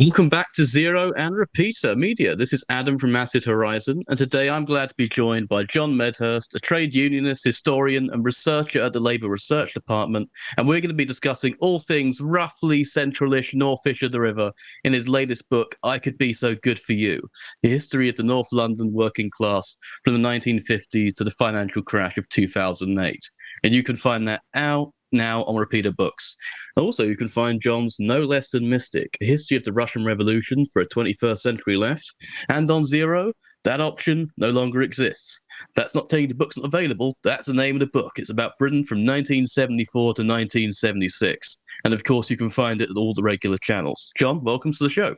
Welcome back to Zero and Repeater Media. This is Adam from Massive Horizon, and today I'm glad to be joined by John Medhurst, a trade unionist, historian, and researcher at the Labour Research Department. And we're going to be discussing all things roughly central-ish, north-ish of the river in his latest book, I Could Be So Good For You, the history of the North London working class from the 1950s to the financial crash of 2008. And you can find that out now on Repeater Books. Also, you can find John's No Less Than Mystic, a history of the Russian Revolution for a 21st century left, and on Zero, that option no longer exists. That's not telling you the book's not available, that's the name of the book. It's about Britain from 1974 to 1976. And of course, you can find it at all the regular channels. John, welcome to the show.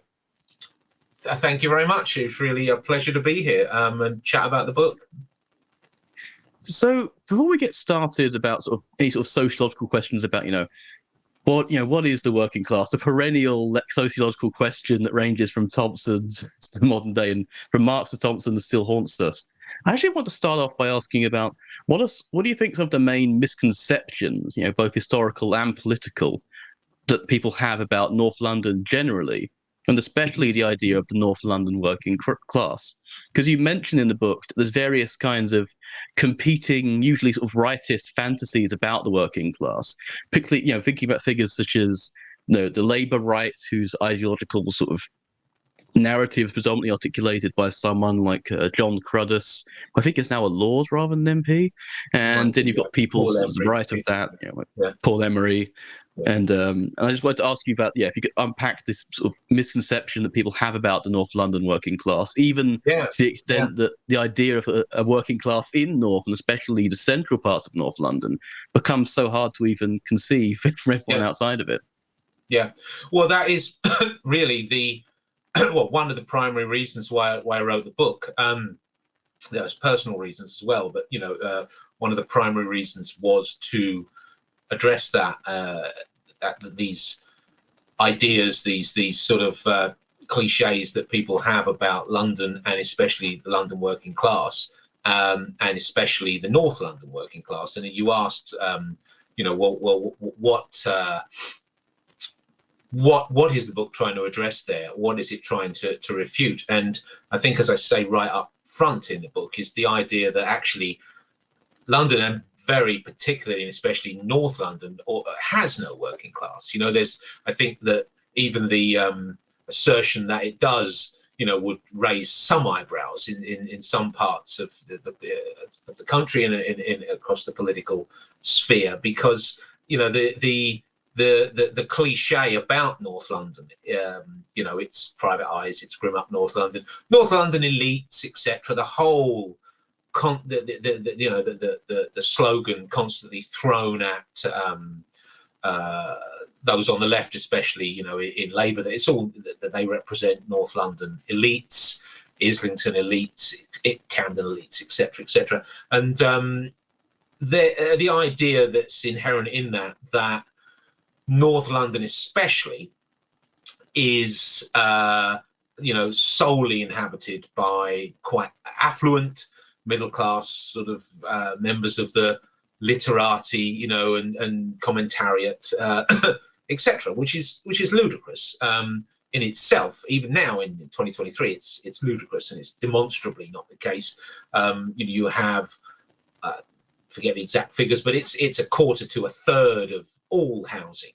Thank you very much. It's really a pleasure to be here and chat about the book. So, before we get started about any sociological questions about, what is the working class? The perennial sociological question that ranges from Thompson to the modern day, and from Marx to Thompson, that still haunts us. I actually want to start off by asking about what do you think of the main misconceptions, both historical and political, that people have about North London generally, and especially the idea of the North London working class? Because you mentioned in the book that there's various kinds of competing, usually rightist fantasies about the working class, particularly, thinking about figures such as, the Labour right, whose ideological narrative is predominantly articulated by someone like John Cruddas, I think is now a Lord rather than MP. And then you've got people to the right of that, Paul Emery. And I just wanted to ask you about, if you could unpack this misconception that people have about the North London working class, even to the extent that the idea of a working class in North, and especially the central parts of North London, becomes so hard to even conceive from everyone outside of it. Yeah, well, that is really one of the primary reasons why I wrote the book. There's personal reasons as well, but one of the primary reasons was to address that these ideas, these sort of cliches that people have about London, and especially the London working class, and especially the North London working class. And you asked, what is the book trying to address there? What is it trying to refute? And I think, as I say right up front in the book, is the idea that actually London, and very particularly and especially North London, has no working class. I think that even the assertion that it does, would raise some eyebrows in some parts of the country and in across the political sphere, because the cliche about North London, it's private eyes, it's grim up North London elites, etc. The whole the slogan constantly thrown at those on the left, especially in Labour, that it's all that they represent North London elites, Islington elites, Camden elites, etc. And the idea that's inherent in that North London especially is solely inhabited by quite affluent middle class sort of members of the literati, and commentariat, etc., which is ludicrous in itself. Even now in 2023, it's ludicrous, and it's demonstrably not the case. You have forget the exact figures, but it's a quarter to a third of all housing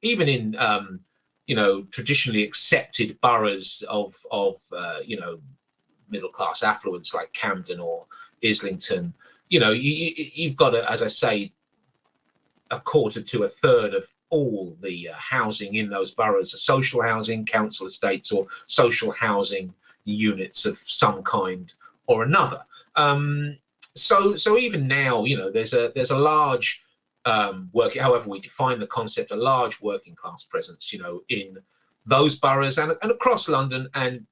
even in traditionally accepted boroughs of middle class affluence like Camden or Islington. You've got as I say, a quarter to a third of all the housing in those boroughs are social housing, council estates, or social housing units of some kind or another. So even now, there's a large however we define the concept, a large working class presence, in those boroughs and across London, and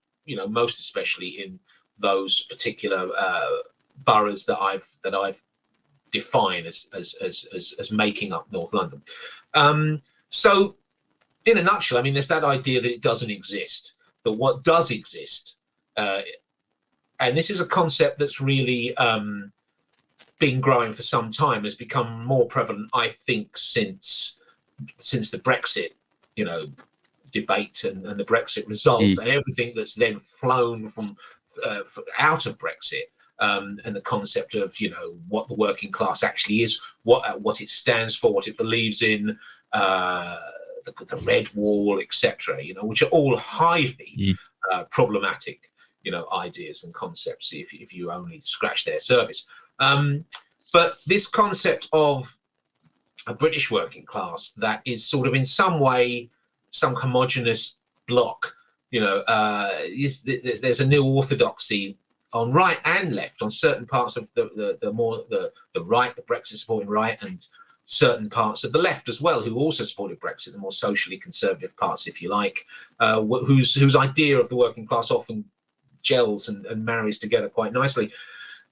most especially in those particular boroughs that I've defined as making up North London. So, in a nutshell, there's that idea that it doesn't exist. That what does exist, and this is a concept that's really been growing for some time, has become more prevalent, I think, since the Brexit, debate and the Brexit result, and everything that's then flown from out of Brexit, and the concept of, you know, what the working class actually is, what it stands for, what it believes in, the Red Wall, etc. You know, which are all highly problematic, you know, ideas and concepts if you only scratch their surface. But this concept of a British working class that is sort of in some way some homogenous block, you know, there's a new orthodoxy on right and left, on certain parts of the right, the Brexit supporting right, and certain parts of the left as well, who also supported Brexit, the more socially conservative parts, if you like, whose idea of the working class often gels and marries together quite nicely.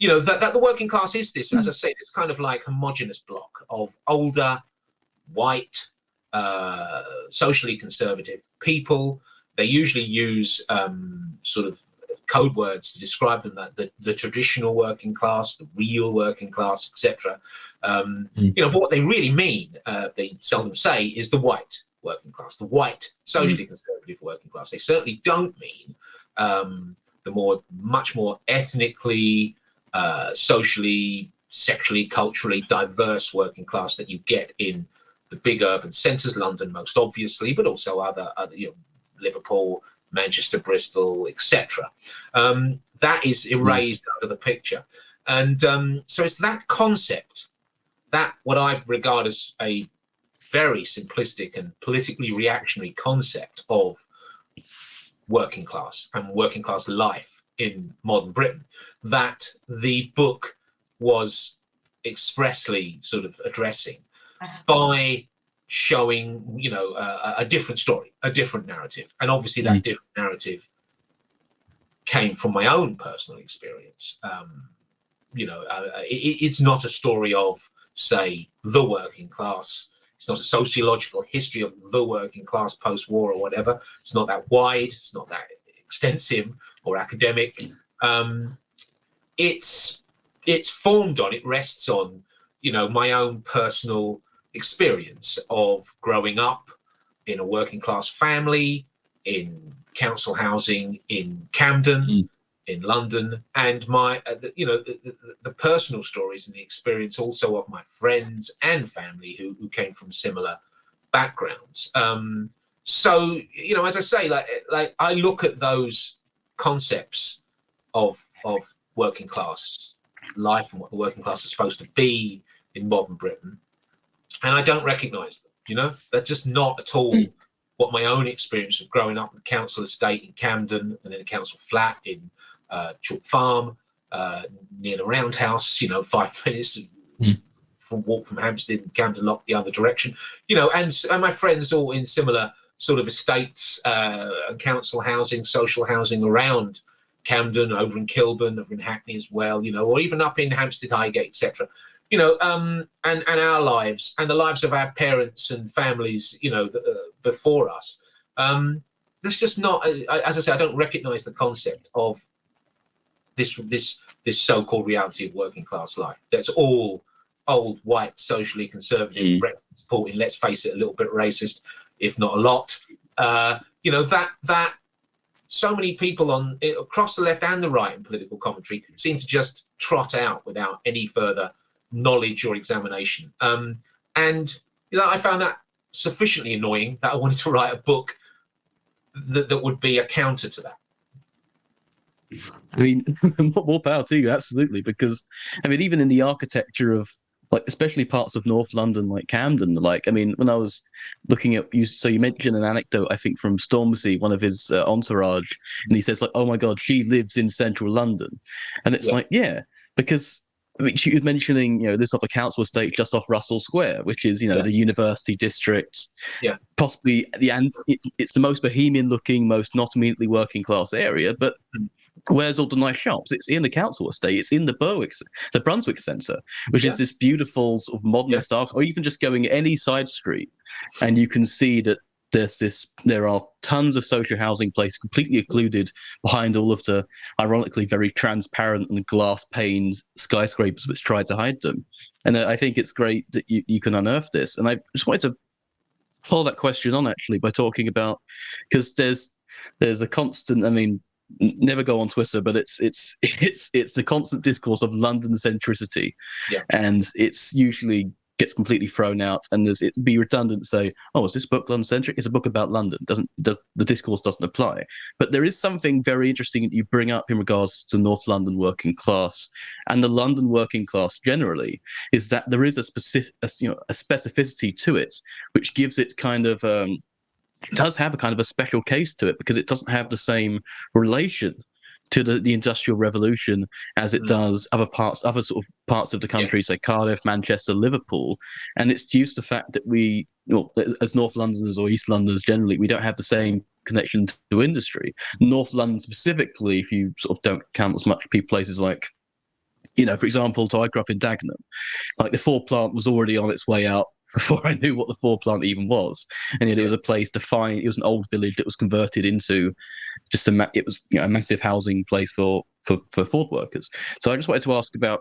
You know, that the working class is this, as I say, it's kind of like homogenous block of older, white, socially conservative people. They usually use sort of code words to describe them, that the traditional working class, the real working class, etc. You know, but what they really mean, they seldom say, is the white working class, the white socially conservative working class. They certainly don't mean the much more ethnically, socially, sexually, culturally diverse working class that you get in the big urban centres, London most obviously, but also other you know, Liverpool, Manchester, Bristol, etc. That is erased out of the picture. And so it's that concept, that what I regard as a very simplistic and politically reactionary concept of working class and working class life in modern Britain, that the book was expressly sort of addressing by showing, you know, a different story, a different narrative. And obviously that different narrative came from my own personal experience. You know, it's not a story of, say, the working class. It's not a sociological history of the working class post-war or whatever. It's not that wide. It's not that extensive or academic. It's formed on, it rests on, you know, my own personal experience of growing up in a working class family, in council housing in Camden, in London, and my, you know, the personal stories and the experience also of my friends and family who came from similar backgrounds. So, you know, as I say, like I look at those concepts of working class life and what the working class is supposed to be in modern Britain, and I don't recognise them. You know, they're just not at all what my own experience of growing up in the council estate in Camden and then a council flat in Chalk Farm, near the Roundhouse, you know, 5 minutes from walk from Hampstead and Camden Lock the other direction, you know, and my friends all in similar sort of estates and council housing, social housing around Camden, over in Kilburn, over in Hackney as well, you know, or even up in Hampstead Highgate, etc. You know, and our lives and the lives of our parents and families, you know, before us. There's just not, as I say, I don't recognise the concept of this so-called reality of working class life. That's all old, white, socially conservative, Brexit supporting, let's face it, a little bit racist, if not a lot. You know, that so many people across the left and the right in political commentary seem to just trot out without any further knowledge or examination. And you know, I found that sufficiently annoying that I wanted to write a book that would be a counter to that. I mean, more power to you, absolutely. Because I mean, even in the architecture of, like, especially parts of North London, like Camden, like, I mean, when I was looking at you, so you mentioned an anecdote, I think, from Stormzy, one of his entourage, and he says, like, oh my God, she lives in central London. And it's like, yeah, because I mean, she was mentioning, you know, this other council estate just off Russell Square, which is, you know, the university district, possibly it's the most bohemian looking, most not immediately working class area, but where's all the nice shops? It's in the council estate. It's in the Brunswick Centre, which is this beautiful sort of modernist arc, or even just going any side street, and you can see that there are tons of social housing places completely occluded behind all of the ironically very transparent and glass panes skyscrapers which try to hide them. And I think it's great that you can unearth this. And I just wanted to follow that question on actually by talking about, because there's a constant. I mean, never go on Twitter, but it's the constant discourse of London centricity, Yeah. and it's usually gets completely thrown out. And it'd be redundant to say, "Oh, is this book London centric? It's a book about London." The discourse doesn't apply? But there is something very interesting that you bring up in regards to North London working class and the London working class generally, is that there is a specificity to it, which gives it kind of it does have a kind of a special case to it, because it doesn't have the same relation to the Industrial Revolution as it does other sort of parts of the country, say Cardiff, Manchester, Liverpool. And it's due to the fact that we, as North Londoners or East Londoners generally, we don't have the same connection to industry. North London specifically, if you sort of don't count as much places like, for example, I grew up in Dagenham. Like the Ford plant was already on its way out before I knew what the Ford plant even was, and yet it was a place to find. It was an old village that was converted into just it was a massive housing place for Ford workers. So I just wanted to ask about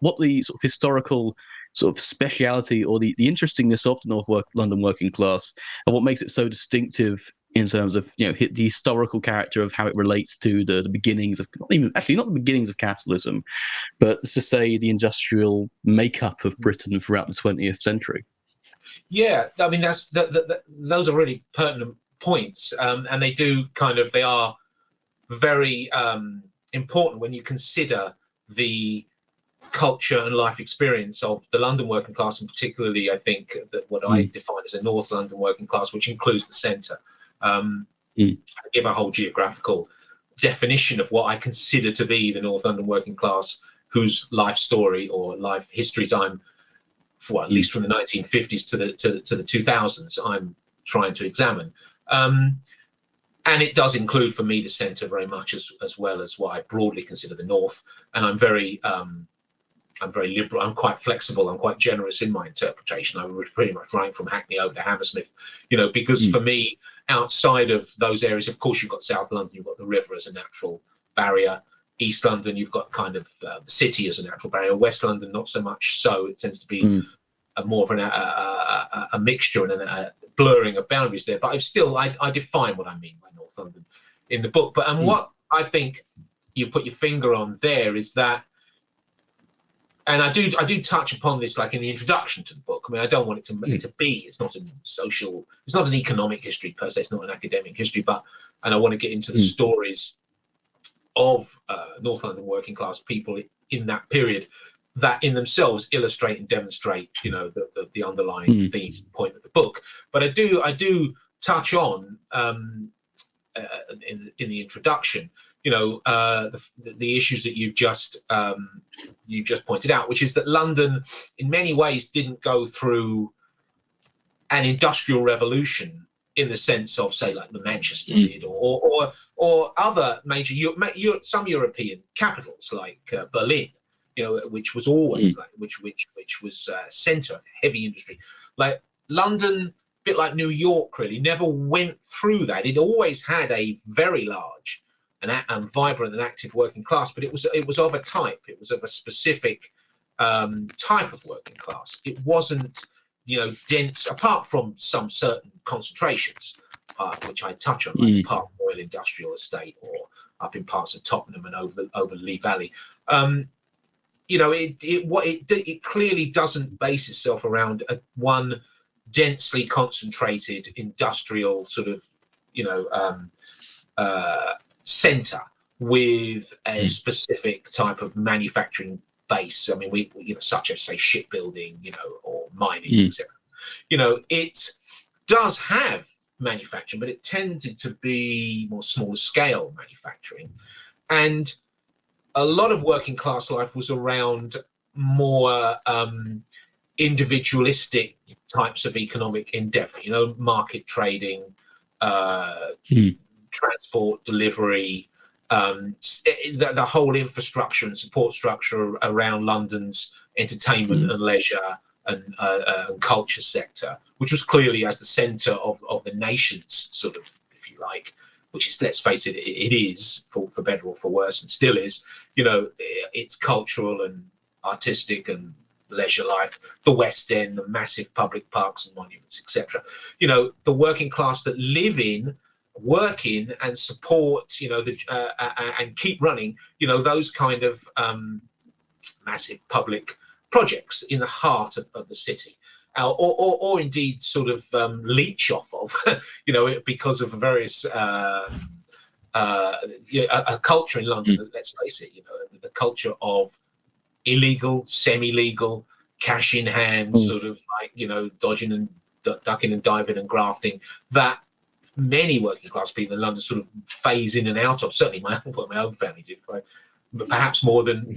what the sort of historical sort of speciality or the interestingness of the London working class, and what makes it so distinctive in terms of the historical character of how it relates to the beginnings of not the beginnings of capitalism, but let's just say the industrial makeup of Britain throughout the 20th century. Yeah, I mean those are really pertinent points, and they are very important when you consider the culture and life experience of the London working class, and particularly I think that what I define as a North London working class, which includes the centre. I give a whole geographical definition of what I consider to be the North London working class, whose life story or life histories I'm, at least from the 1950s to the 2000s, I'm trying to examine. And it does include for me the centre very much, as well as what I broadly consider the North. And I'm very liberal. I'm quite flexible. I'm quite generous in my interpretation. I'm pretty much running from Hackney over to Hammersmith, because for me, outside of those areas, of course, you've got South London, you've got the river as a natural barrier. East London, you've got kind of the city as a natural barrier. West London, not so much so. It tends to be more of a mixture and a blurring of boundaries there. But I define what I mean by North London in the book. But what I think you put your finger on there is that, and I do touch upon this like in the introduction to the book. I mean, I don't want it to be. It's not it's not an economic history per se. It's not an academic history, and I want to get into the stories of North London working class people in that period that in themselves illustrate and demonstrate, the underlying theme point of the book. But I do touch on in the introduction, the issues that you just pointed out, which is that London, in many ways, didn't go through an industrial revolution in the sense of, say, like the Manchester did, or other major some European capitals like Berlin, which was always which was centre of heavy industry. Like London, a bit like New York, really never went through that. It always had a very large and vibrant and active working class, but it was of a type. It was of a specific type of working class. It wasn't, dense, apart from some certain concentrations, which I touch on, like Park Royal Industrial Estate or up in parts of Tottenham and over Lee Valley. It clearly doesn't base itself around one densely concentrated industrial sort of, centre with a specific type of manufacturing base. I mean, we such as, say, shipbuilding, or mining, etc. It does have manufacturing, but it tended to be more smaller scale manufacturing, and a lot of working class life was around more individualistic types of economic endeavour. Market trading, transport, delivery, the whole infrastructure and support structure around London's entertainment and leisure and culture sector, which was clearly as the centre of the nation's sort of, if you like, which is, let's face it, it is for better or for worse, and still is. It's cultural and artistic and leisure life, the West End, the massive public parks and monuments, etc. You know, the working class that live in, work in, and support, you know, and keep running, you know, those kind of massive public projects in the heart of the city. Or indeed sort of leech off of, you know, because of various a culture in London, let's face it, you know, the culture of illegal, semi-legal, cash in hand, sort of like, you know, dodging and ducking and diving and grafting, that many working class people in London sort of phase in and out of. Certainly my own family did, right? But perhaps more than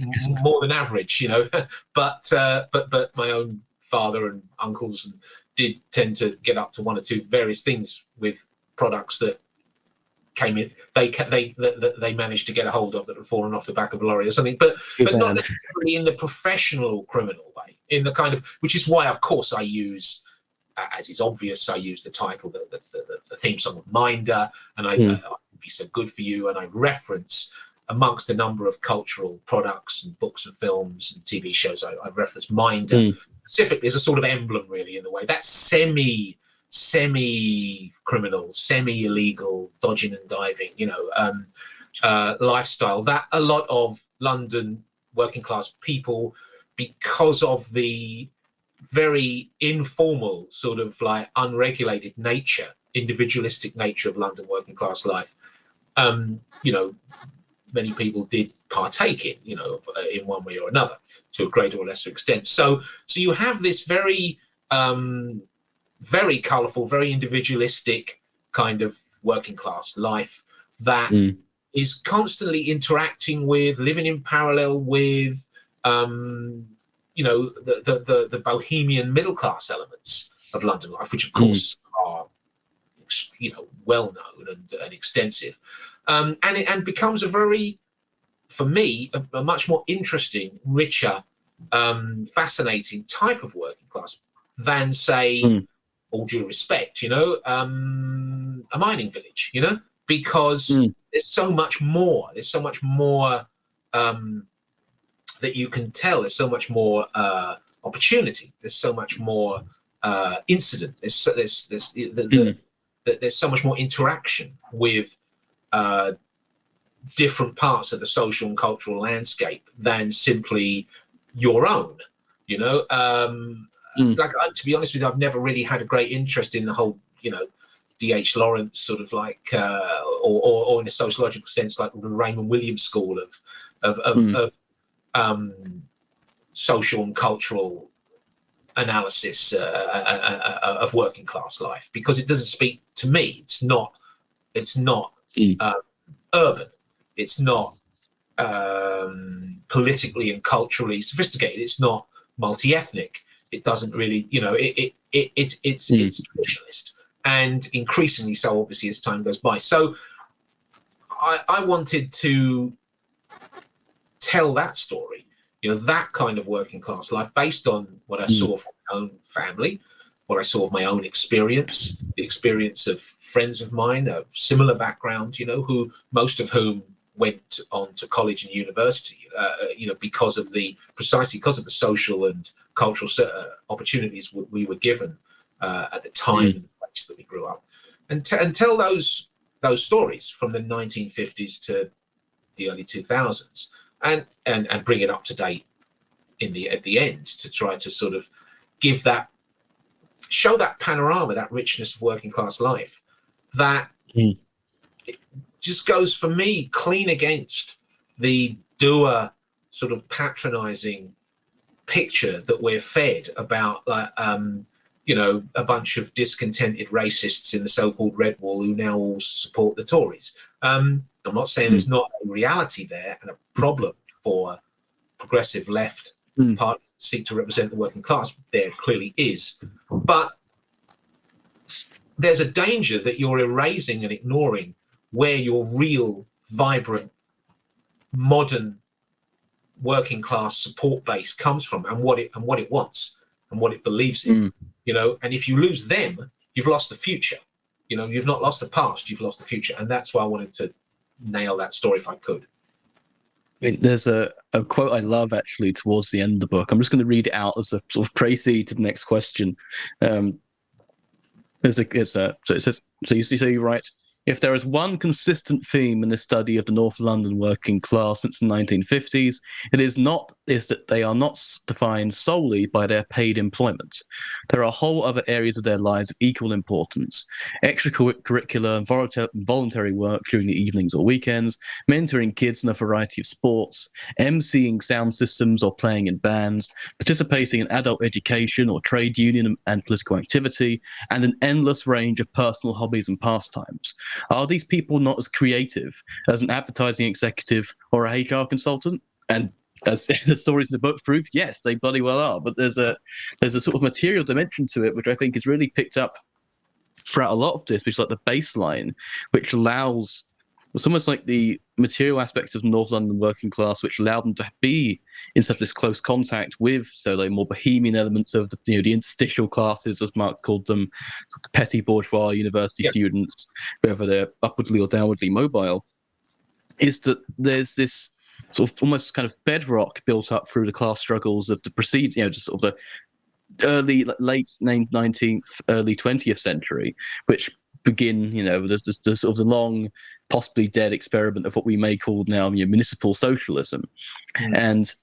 average, you know. but my own father and uncles and did tend to get up to one or two various things with products that came in. They managed to get a hold of that had fallen off the back of a lorry or something, but not necessarily in the professional criminal way. In the kind of, which is why, of course, I use, as is obvious, I use the title, the theme song of Minder, and I Would Be So Good For You, and I reference, amongst a number of cultural products and books and films and TV shows, I reference Minder specifically as a sort of emblem, really, in the way that semi-criminal, semi-illegal, dodging and diving, you know, lifestyle that a lot of London working class people, because of the very informal, sort of like unregulated nature, individualistic nature of London working class life, you know, many people did partake in, you know, in one way or another, to a greater or lesser extent. So you have this very, very colourful, very individualistic kind of working class life that is constantly interacting with, living in parallel with, you know, the bohemian middle class elements of London life, which of course are, you know, well known and extensive. And becomes a very, for me, a much more interesting, richer, fascinating type of working class than, say, all due respect, you know, a mining village, you know, because there's so much more. There's so much more that you can tell. There's so much more opportunity. There's so much more incident. There's so much more interaction with different parts of the social and cultural landscape than simply your own, you know. Like, to be honest with you, I've never really had a great interest in the whole, you know, D.H. Lawrence sort of like, or in a sociological sense, like the Raymond Williams school of social and cultural analysis of working class life, because it doesn't speak to me. It's not urban. It's not politically and culturally sophisticated. It's not multi-ethnic. It doesn't really, you know, it's traditionalist, and increasingly so, obviously, as time goes by. So I wanted to tell that story, you know, that kind of working class life, based on what I saw from my own family, what I saw of my own experience, the experience of friends of mine of similar background, you know, who most of whom went on to college and university, you know, precisely because of the social and cultural opportunities we were given at the time and place that we grew up, and tell those stories from the 1950s to the early 2000s, and bring it up to date at the end, to try to sort of show that panorama, that richness of working class life, that it just goes, for me, clean against the dour, sort of patronizing picture that we're fed about, like, you know, a bunch of discontented racists in the so-called Red Wall who now all support the Tories. I'm not saying there's not a reality there and a problem for progressive left parties that seek to represent the working class. There clearly is. But there's a danger that you're erasing and ignoring where your real, vibrant, modern working class support base comes from, and what it wants and what it believes in. You know, and if you lose them, you've lost the future. You know, you've not lost the past, you've lost the future. And that's why I wanted to nail that story if I could. There's a quote I love actually towards the end of the book. I'm just going to read it out as a sort of précis to the next question. So it says, so you write, if there is one consistent theme in the study of the North London working class since the 1950s, it is that they are not defined solely by their paid employment. There are whole other areas of their lives of equal importance: extracurricular and voluntary work during the evenings or weekends, mentoring kids in a variety of sports, emceeing sound systems or playing in bands, participating in adult education or trade union and political activity, and an endless range of personal hobbies and pastimes. Are these people not as creative as an advertising executive or a HR consultant? And as the stories in the book prove, yes, they bloody well are. But there's a sort of material dimension to it, which I think is really picked up throughout a lot of this, which is like the baseline, which allows, it's almost like the material aspects of North London working class, which allowed them to be in such this close contact with, so like more bohemian elements of the interstitial classes, as Marx called them, sort of petty bourgeois university students, whether they're upwardly or downwardly mobile, is that there's this sort of almost kind of bedrock built up through the class struggles of the just sort of the late 19th, early 20th century, which begin, there's the sort of the long, possibly dead experiment of what we may call now municipal socialism. And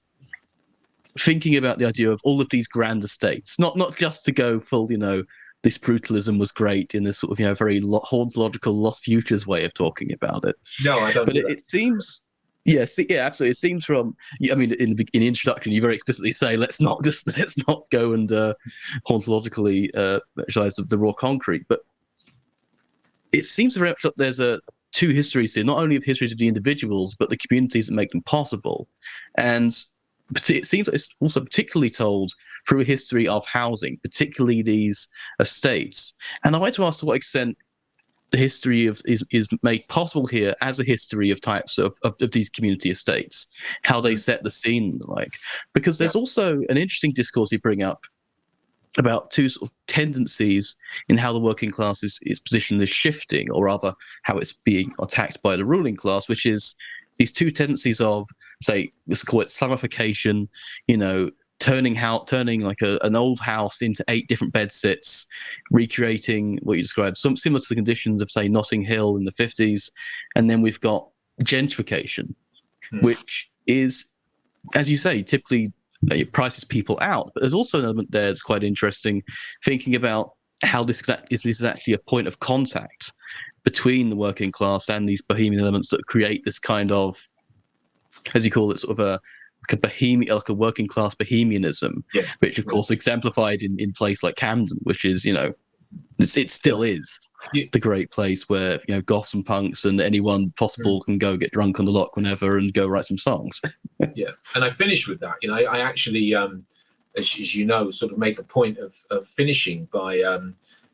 thinking about the idea of all of these grand estates, not just to go full, this brutalism was great in this sort of, very hauntological lost futures way of talking about it. No, I don't. But it seems, yes, yeah, absolutely. It seems from, I mean, in the introduction, you very explicitly say, let's not go and hauntologically visualize the raw concrete. But it seems very much that there's two histories here, not only of histories of the individuals, but the communities that make them possible. And it seems that it's also particularly told through a history of housing, particularly these estates. And I'd like to ask to what extent the history is made possible here as a history of types of these community estates, how they set the scene and the like. Because there's also an interesting discourse you bring up about two sort of tendencies in how the working class is positioned as shifting, or rather how it's being attacked by the ruling class, which is these two tendencies of, say, let's call it Islamification, turning like an old house into 8 different bedsits, recreating what you described, some similar to the conditions of, say, Notting Hill in the 50s. And then we've got gentrification, which is, as you say, typically it prices people out. But there's also an element there that's quite interesting, thinking about how this is actually a point of contact between the working class and these bohemian elements that create this kind of, as you call it, sort of a working class bohemianism, which of course exemplified in place like Camden, which is, it still is the great place where, goths and punks and anyone possible can go get drunk on the lock whenever and go write some songs. Yeah, and I finish with that. I actually, as you know, sort of make a point of finishing by,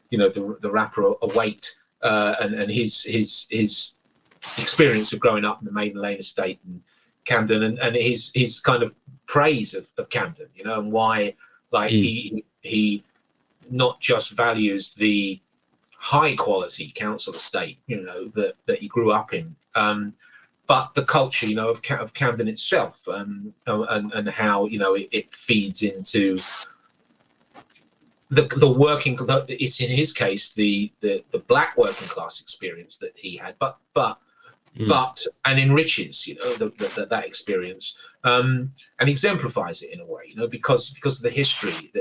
the rapper Await and his experience of growing up in the Maiden Lane estate and Camden, and his kind of praise of Camden, and why, like, he not just values the high quality council estate, that he grew up in, but the culture, of Camden itself, and how it feeds into the working. It's in his case the black working class experience that he had, but and enriches that experience, and exemplifies it in a way, because of the history,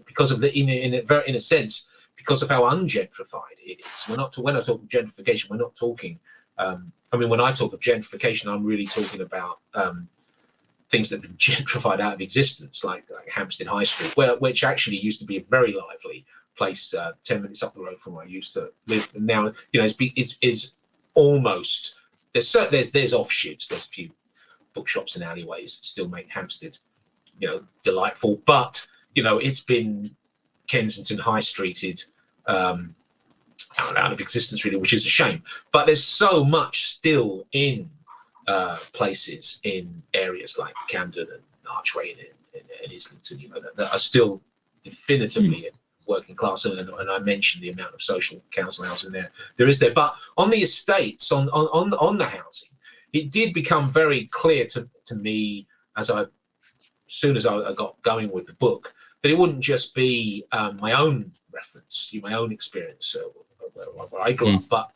because of the in a sense, because of how ungentrified it is. We're not talking gentrification. We're not talking. When I talk of gentrification, I'm really talking about things that have been gentrified out of existence, like Hampstead High Street, which actually used to be a very lively place 10 minutes up the road from where I used to live. And now, it's almost, there's offshoots. There's a few bookshops and alleyways that still make Hampstead, delightful. But it's been Kensington High Streeted out of existence, really, which is a shame. But there's so much still in places in areas like Camden and Archway and Islington, that are still definitively working class. And I mentioned the amount of social council housing there is there. But on the estates, on the housing, it did become very clear to me as soon as I got going with the book, that it wouldn't just be my own reference, my own experience where I grew up, but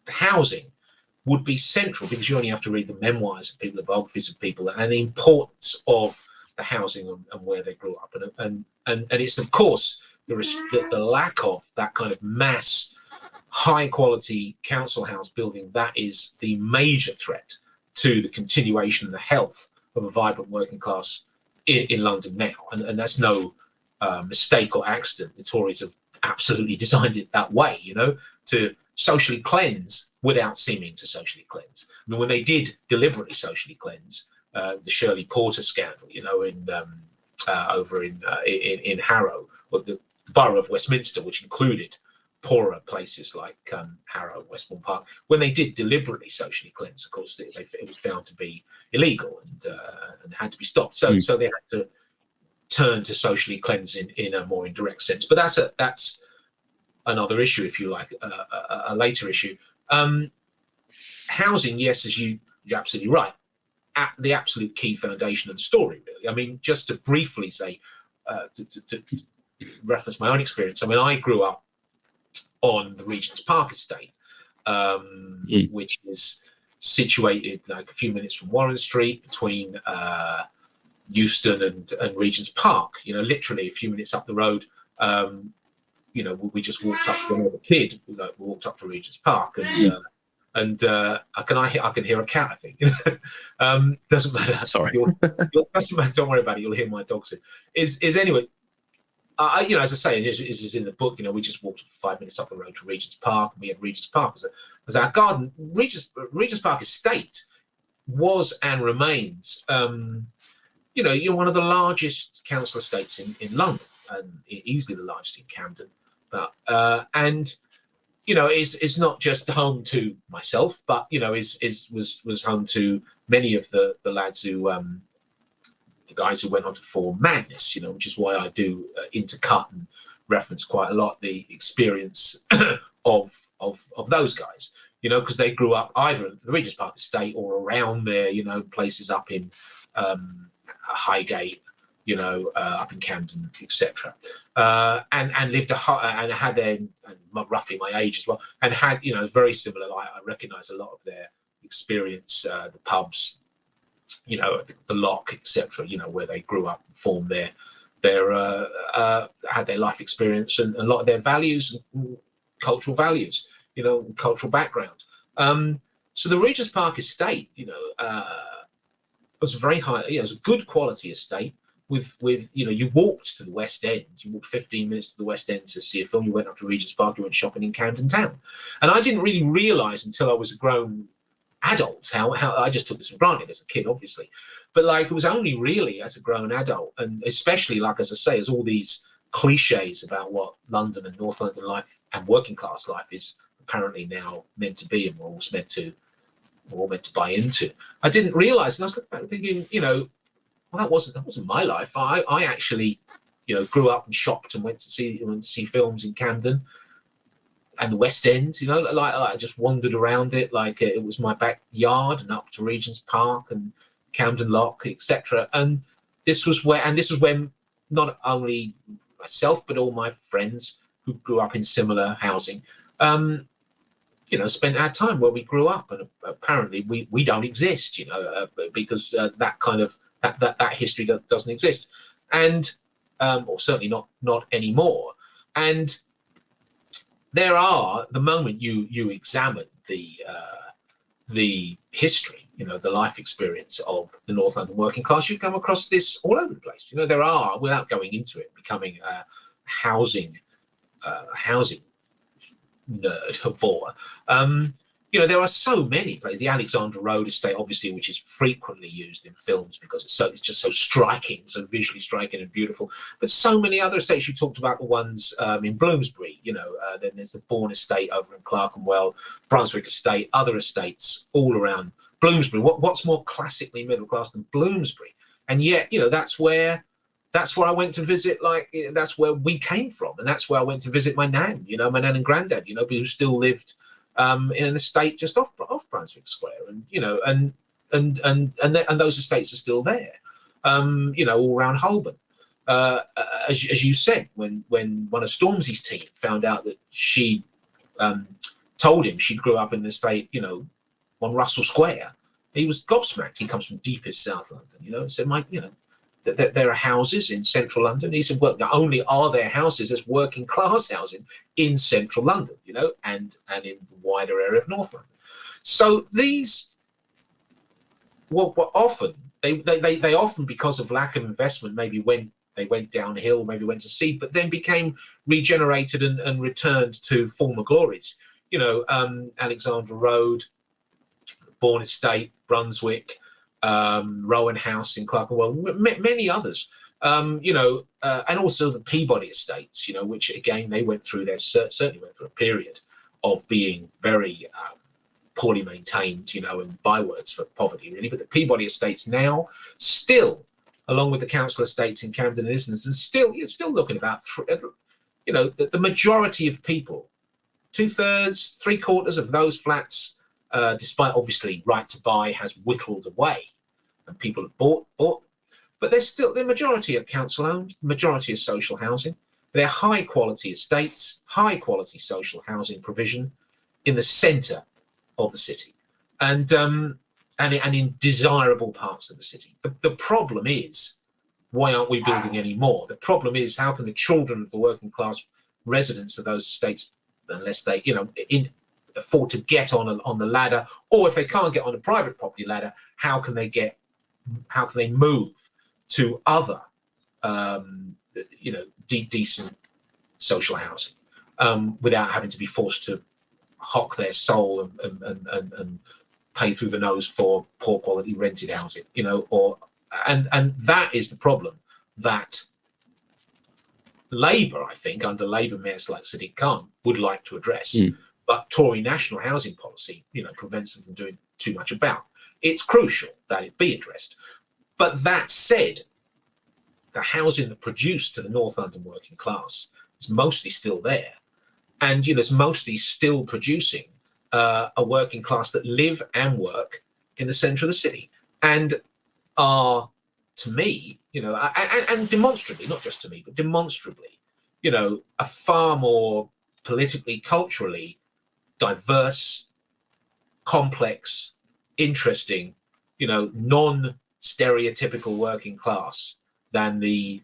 housing would be central, because you only have to read the memoirs of people, the biographies of people, and the importance of the housing and where they grew up. And it's, of course, the lack of that kind of mass, high quality council house building that is the major threat to the continuation and the health of a vibrant working class in London now. And that's no mistake or accident. The Tories have absolutely designed it that way, to socially cleanse without seeming to socially cleanse. I mean, when they did deliberately socially cleanse, the Shirley Porter scandal, over in Harrow, or the borough of Westminster, which included poorer places like Harrow and Westbourne Park, when they did deliberately socially cleanse, of course, it was found to be illegal and had to be stopped. So they had to turn to socially cleanse in a more indirect sense. But that's another issue, if you like, a later issue. Housing, yes, as you're absolutely right, at the absolute key foundation of the story, really. I mean, just to briefly say, to reference my own experience, I mean, I grew up on the Regent's Park estate, which is situated like a few minutes from Warren Street, between Euston and Regent's Park, literally a few minutes up the road. We just walked up when I was a kid. We walked up to Regent's Park, and I can hear a cat, I think. Doesn't matter. Sorry. Doesn't matter. Don't worry about it. You'll hear my dog soon. Is anyway. As I say, it is in the book. We just walked 5 minutes up the road to Regent's Park, and we had Regent's Park as our garden. Regent's Park estate was and remains, you're one of the largest council estates in London, and easily the largest in Camden. And is not just home to myself, but was home to many of the lads who the guys who went on to form Madness, which is why I do intercut and reference quite a lot the experience of those guys, because they grew up either at the Regent's Park estate or around there, places up in Highgate, up in Camden, etc. And lived and had their, roughly my age as well, and had very similar. I recognise a lot of their experience, the pubs, the Lock, etc. Where they grew up and formed their had their life experience and a lot of their values, and cultural values, cultural background. So the Regent's Park estate, was a very high, it was a good quality estate. With you walked to the West End. You walked 15 minutes to the West End to see a film. You went up to Regent's Park. You went shopping in Camden Town. And I didn't really realise until I was a grown adult how I just took this for granted as a kid, obviously. But it was only really as a grown adult, and especially as I say, as all these cliches about what London and North London life and working class life is apparently now meant to be, and we're all meant to buy into. I didn't realise, and I was looking back thinking, well, that wasn't my life. I actually, grew up and shopped and went to see films in Camden and the West End. I just wandered around it like it was my backyard, and up to Regent's Park and Camden Lock, etc. And this was when not only myself but all my friends who grew up in similar housing, spent our time where we grew up, and apparently we don't exist, because that kind of that history doesn't exist, and or certainly not anymore. And there are, the moment you examine the history, the life experience of the North London working class, you come across this all over the place. There are, without going into it, becoming a housing nerd or bore. There are so many places. The Alexandra Road estate, obviously, which is frequently used in films because it's just so striking, so visually striking and beautiful. But so many other estates. You talked about the ones in Bloomsbury. Then there's the Bourne estate over in Clerkenwell, Brunswick estate, other estates all around Bloomsbury. What's more classically middle class than Bloomsbury? And yet, that's where I went to visit. That's where we came from, and that's where I went to visit my nan. My nan and granddad. Who still lived in an estate just off Brunswick Square, and those estates are still there, all around Holborn. As you said, when one of Stormzy's team found out that she told him she grew up in the estate, on Russell Square, he was gobsmacked. He comes from deepest South London, said, Mike, that there are houses in central London. He said, well, not only are there houses, there's working class housing in central London, and in the wider area of North London. So these were often, they often, because of lack of investment, maybe they went downhill, maybe went to seed, but then became regenerated and returned to former glories. Alexandra Road, Bourne Estate, Brunswick, Rowan House in Clerkenwell, many others, and also the Peabody Estates, which again they certainly went through a period of being very poorly maintained, and bywords for poverty really. But the Peabody Estates now still, along with the council estates in Camden and Islington, you're still looking about, the majority of people, 2/3, 3/4 of those flats, despite obviously right to buy has whittled away and people have bought, but they're still, the majority are council owned, the majority are social housing. They're high quality estates, high quality social housing provision in the centre of the city, and in desirable parts of the city. The problem is, why aren't we building any more? The problem is, how can the children of the working class residents of those estates, unless they, afford to get on the ladder, or if they can't get on a private property ladder, how can they move to other, decent social housing, without having to be forced to hock their soul and pay through the nose for poor quality rented housing, and that is the problem that Labour, I think, under Labour mayors like Sadiq Khan, would like to address. But Tory national housing policy, prevents them from doing too much about. It's crucial that it be addressed. But that said, the housing that produced to the North London working class is mostly still there. And, it's mostly still producing a working class that live and work in the centre of the city and are, to me, and demonstrably, not just to me, but demonstrably, a far more politically, culturally diverse, complex, interesting, non-stereotypical working class than the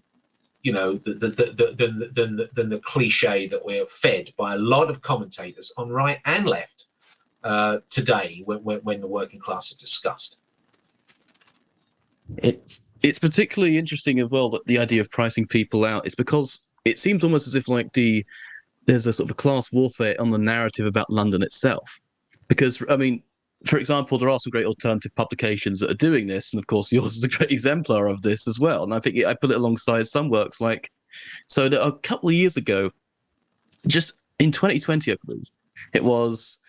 cliche that we're fed by a lot of commentators on right and left today when the working class are discussed. It's particularly interesting as well that the idea of pricing people out is because it seems almost as if there's a sort of a class warfare on the narrative about London itself. Because, for example, there are some great alternative publications that are doing this, and of course yours is a great exemplar of this as well. And I think I put it alongside some works so that a couple of years ago, just in 2020, I believe, it was...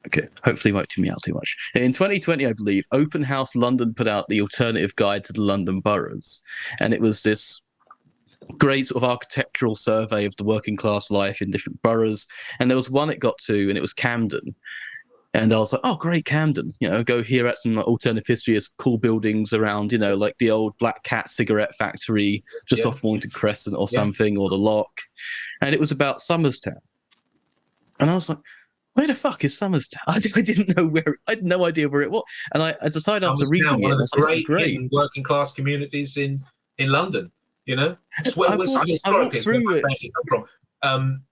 Okay, hopefully it won't tune me out too much. In 2020, I believe, Open House London put out the alternative guide to the London boroughs. And it was this great sort of architectural survey of the working class life in different boroughs. And there was one it got to, and it was Camden. And I was like, oh, great, Camden. Go hear at some alternative history of cool buildings around, like the old Black Cat cigarette factory just off Mornington Crescent or something, or the Lock. And it was about Somerstown. And I was like, where the fuck is Somerstown? I didn't know where. I had no idea where it was. And I decided after reading one it, of the great working class communities in London. It's where historically it's where my family come from.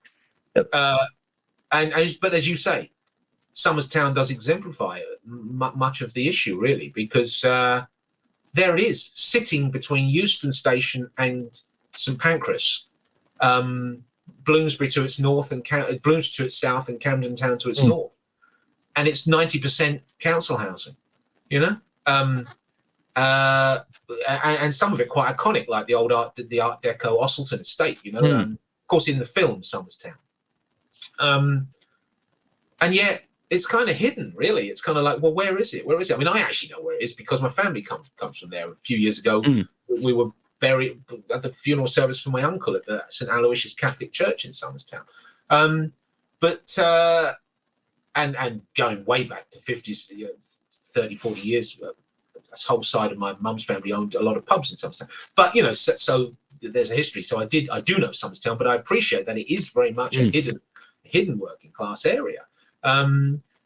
But as you say, Somerstown does exemplify much of the issue, really, because there it is, sitting between Euston Station and St Pancras. Bloomsbury to its north and Bloomsbury to its south, and Camden Town to its north, and it's 90% council housing, and some of it quite iconic, like the old Art Deco Osselton estate, of course in the film Somerstown, and yet it's kind of hidden, really. It's kind of like, well, where is it? Where is it? I actually know where it is because my family comes from there. A few years ago, we were buried at the funeral service for my uncle at the St Aloysius Catholic Church in Somerstown. But and going way back to 50s, 30, 40 years, this whole side of my mum's family owned a lot of pubs in Somerset. But so there's a history. So I do know Somerstown, but I appreciate that it is very much a hidden working class area.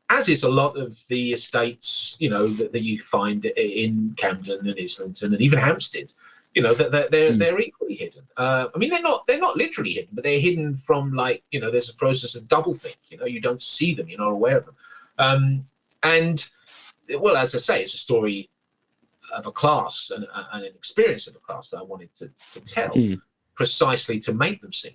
As is a lot of the estates, that you find in Camden and Islington and even Hampstead. They're equally hidden. I mean, they're not literally hidden, but they're hidden from there's a process of doublethink. You don't see them, you're not aware of them. And well, as I say, it's a story of a class and an experience of a class that I wanted to tell precisely to make them sing.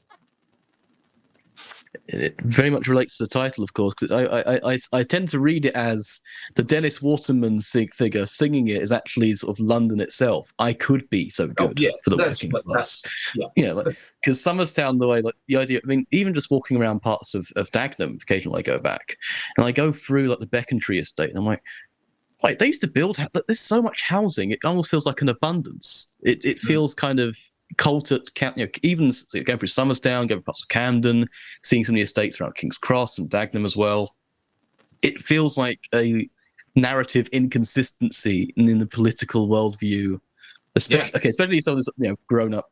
It very much relates to the title, of course, because I tend to read it as the Dennis Waterman figure singing it is actually sort of London itself. I could be so good for the working class. Because Somerstown, the idea, I mean, even just walking around parts of Dagenham, occasionally I go back, and I go through the Becontree estate, and I'm like, wait, they used to build, there's so much housing, it almost feels like an abundance. It feels kind of cult at, even going through Somerstown, going through parts of Camden, seeing some of the estates around King's Cross and Dagenham as well. It feels like a narrative inconsistency in the political worldview, especially someone who's grown up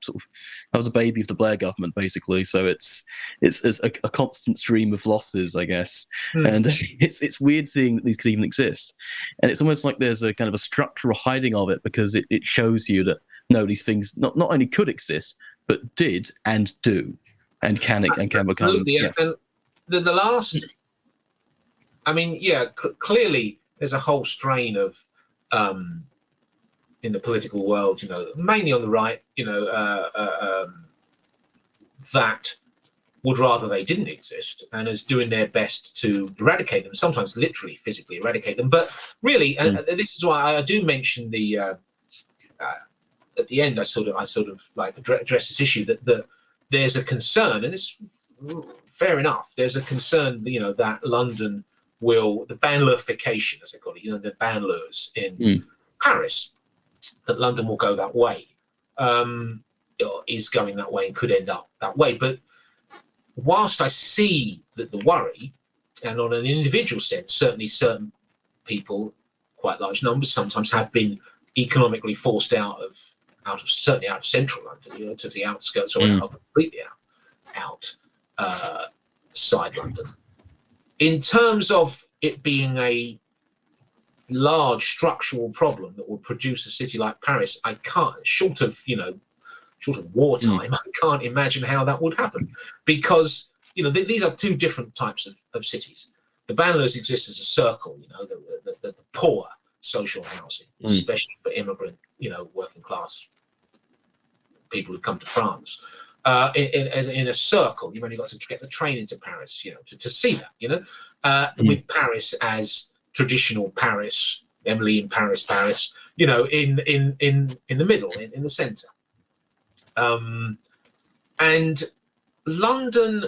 I was a baby of the Blair government basically, so it's a constant stream of losses, I guess. And it's weird seeing that these could even exist, and it's almost like there's a kind of a structural hiding of it, because it shows you that no, these things not only could exist but did and do and can become. And the last, I mean, clearly there's a whole strain of in the political world, mainly on the right, that would rather they didn't exist and is doing their best to eradicate them, sometimes literally physically eradicate them. But really, and this is why I do mention the at the end, I sort of like address this issue that there's a concern, and it's fair enough. There's a concern, that London will, the banlieuification, as they call it, the banlieues in Paris, that London will go that way, or is going that way and could end up that way. But whilst I see that the worry, and on an individual sense, certainly certain people, quite large numbers, sometimes have been economically forced out of central London, to the outskirts or completely outside London. In terms of it being a large structural problem that will produce a city like Paris, I can't, short of wartime, I can't imagine how that would happen, because these are two different types of cities. The banlieues exist as a circle, the poor social housing, especially for immigrant, working class people who come to France. In a circle, you've only got to get the train into Paris, to see that, with Paris as traditional Paris, Emily in Paris, in the middle, in the centre. And London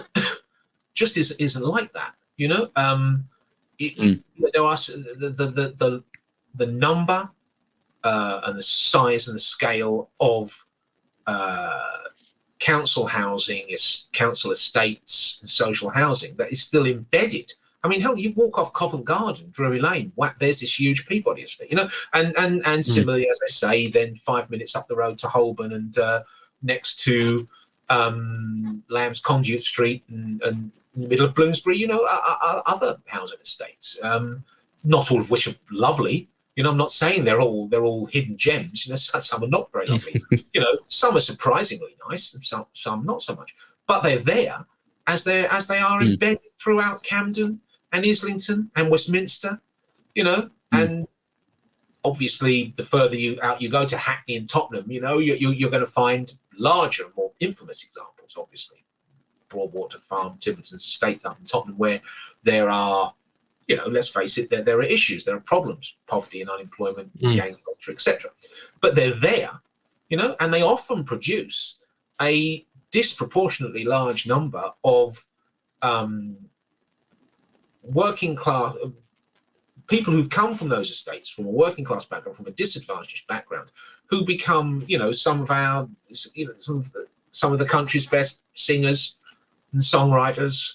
just isn't like that, There are the number and the size and the scale of council housing, council estates, and social housing that is still embedded. I mean, hell, you walk off Covent Garden, Drury Lane, there's this huge Peabody estate, and similarly, as I say, then 5 minutes up the road to Holborn and next to Lamb's Conduit Street and in the middle of Bloomsbury, other housing estates, not all of which are lovely. I'm not saying they're all hidden gems. Some are not very lovely. Some are surprisingly nice, and some not so much. But they're there, as they are embedded throughout Camden and Islington and Westminster. And obviously, the further out you go to Hackney and Tottenham, you're going to find larger, more infamous examples. Obviously, Broadwater Farm, Tiverton's estate up in Tottenham, where there are, let's face it, there are issues, there are problems, poverty and unemployment, gang culture, etc. But they're there, and they often produce a disproportionately large number of working class people who've come from those estates, from a working class background, from a disadvantaged background, who become, some of the country's best singers and songwriters,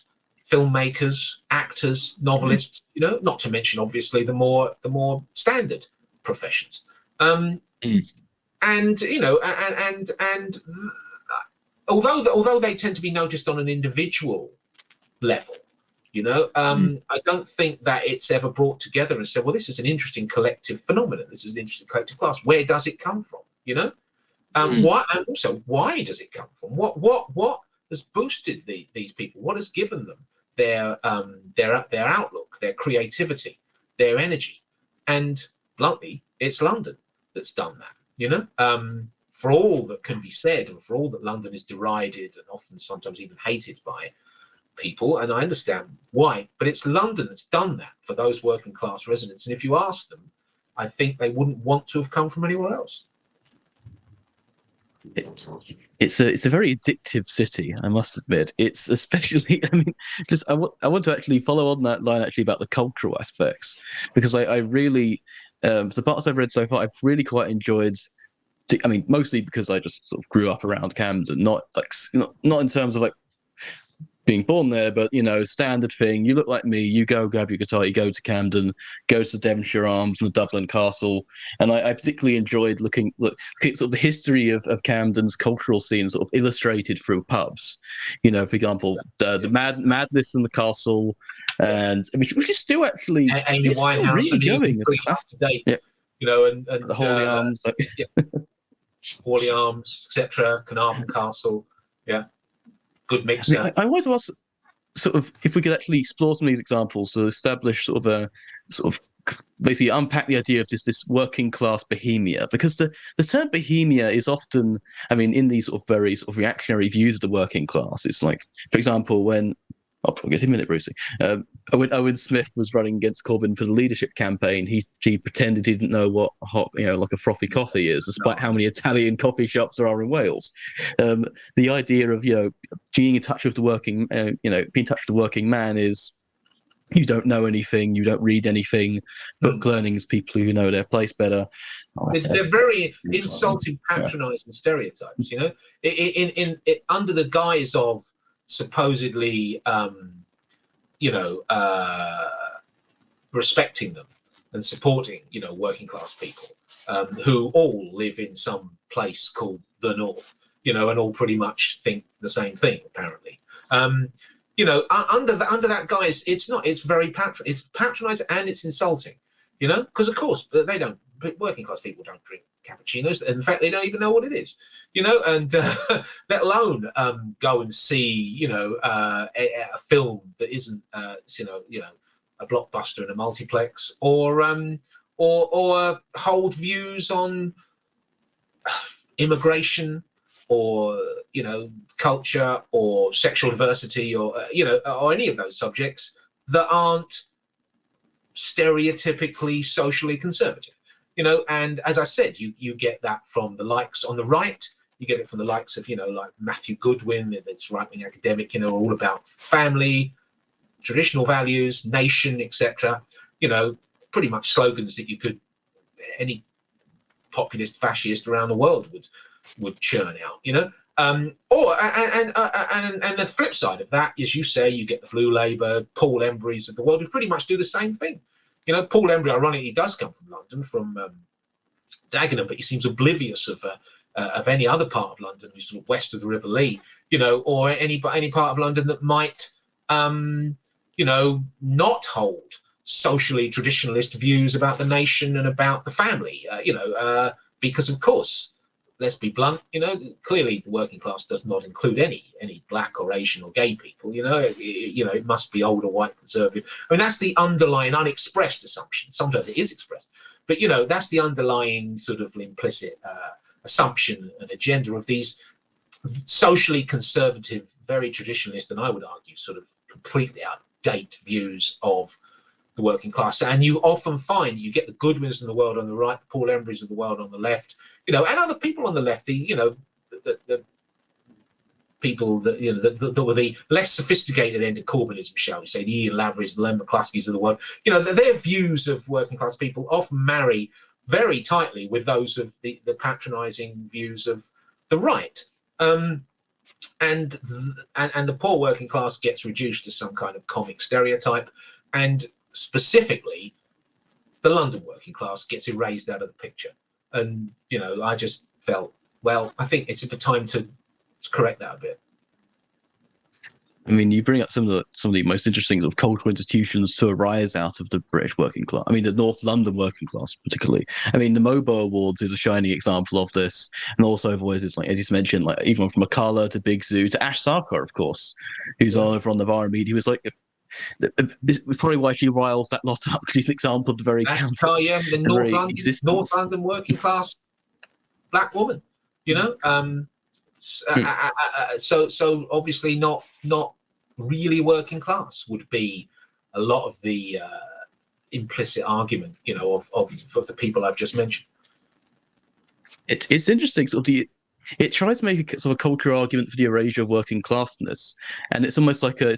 filmmakers, actors, novelists, you know, not to mention obviously the more standard professions. And you know, and although they tend to be noticed on an individual level, you know, I don't think that it's ever brought together and said, well, this is an interesting collective phenomenon. This is an interesting collective class. Where does it come from? You know, why, and also why does it come from? What has boosted these people? What has given them their outlook, their creativity, their energy? And bluntly, it's London that's done that. You know, for all that can be said, and for all that London is derided and often sometimes even hated by people, and I understand why, but it's London that's done that for those working class residents. And if you ask them, I think they wouldn't want to have come from anywhere else. It's a very addictive city, I must admit. It's especially, I mean, just I want to actually follow on that line actually about the cultural aspects, because I really, the parts I've read so far, I've really quite enjoyed. I mean, mostly because I just sort of grew up around Camden, not not in terms of like being born there, but you know, standard thing. You look like me. You go grab your guitar. You go to Camden, go to the Devonshire Arms and the Dublin Castle, and I particularly enjoyed looking at sort of the history of Camden's cultural scene, sort of illustrated through pubs. You know, for example, the madness in the castle, and which is still actually Amy it's still Winehouse, really going as a up class. to date. Yeah. You know, and The Holy Arms, Holy Arms, etc. Carnarvon Castle, yeah, good I mixer. mean, I wanted to ask, sort of, if we could actually explore some of these examples to establish sort of a sort of basically unpack the idea of this working class bohemia, because the term bohemia is often, I mean, in these sort of very sort of reactionary views of the working class, it's like, for example, when I'll probably get a minute, Brucey. Owen Smith was running against Corbyn for the leadership campaign. He pretended he didn't know what hot, you know, like a frothy coffee is, despite how many Italian coffee shops there are in Wales. The idea of, you know, being in touch with the working, being in touch with the working man is, you don't know anything, you don't read anything. Book learning is people who know their place better. They're very insulting, patronising stereotypes. You know, in under the guise of supposedly, respecting them and supporting, you know, working class people who all live in some place called the North, you know, and all pretty much think the same thing apparently. You know, under that guise, it's very it's patronising and it's insulting, you know, because of course working class people don't drink cappuccinos. In fact, they don't even know what it is, you know, and let alone go and see, you know, a film that isn't, a blockbuster in a multiplex, or hold views on immigration, or, you know, culture, or sexual diversity, or or any of those subjects that aren't stereotypically socially conservative. You know, and as I said, you get that from the likes on the right. You get it from the likes of, you know, like Matthew Goodwin, that's right-wing academic, you know, all about family, traditional values, nation, etc. You know, pretty much slogans that any populist fascist around the world would churn out. You know, and the flip side of that, as you say, you get the Blue Labour, Paul Emburys of the world, who pretty much do the same thing. You know, Paul Embury, ironically, does come from London, from Dagenham, but he seems oblivious of any other part of London, sort of west of the River Lee, you know, or any part of London that might, you know, not hold socially traditionalist views about the nation and about the family, because of course, let's be blunt, you know, clearly the working class does not include any black or Asian or gay people, you know, it must be older, white, conservative. I mean, that's the underlying unexpressed assumption. Sometimes it is expressed, but, you know, that's the underlying sort of implicit assumption and agenda of these socially conservative, very traditionalist, and I would argue sort of completely out of date views of the working class. And you often find you get the Goodwins of the world on the right, the Paul Emburys of the world on the left, you know, and other people on the left, the people that, you know, that were the less sophisticated end of Corbynism, shall we say, the Ian Laverys, the Len McCluskeys of the world, you know, their views of working class people often marry very tightly with those of the patronising views of the right. and the poor working class gets reduced to some kind of comic stereotype, and specifically the London working class gets erased out of the picture. And I just felt, well, I think it's a time to correct that a bit. I mean, you bring up some of the most interesting sort of cultural institutions to arise out of the British working class. I mean, the North London working class, particularly. I mean, the MOBO Awards is a shining example of this, and also voices like, as you mentioned, like even from McCullough to Big Zoo to Ash Sarkar, of course, who's on over on Navarra Media. He was like, this was probably why she riles that lot up, because he's an example of the very counter, the North London working class black woman. So obviously not really working class would be a lot of the implicit argument, of the people I've just mentioned. It's interesting. Sort of it tries to make a sort of cultural argument for the erasure of working classness, and it's almost like an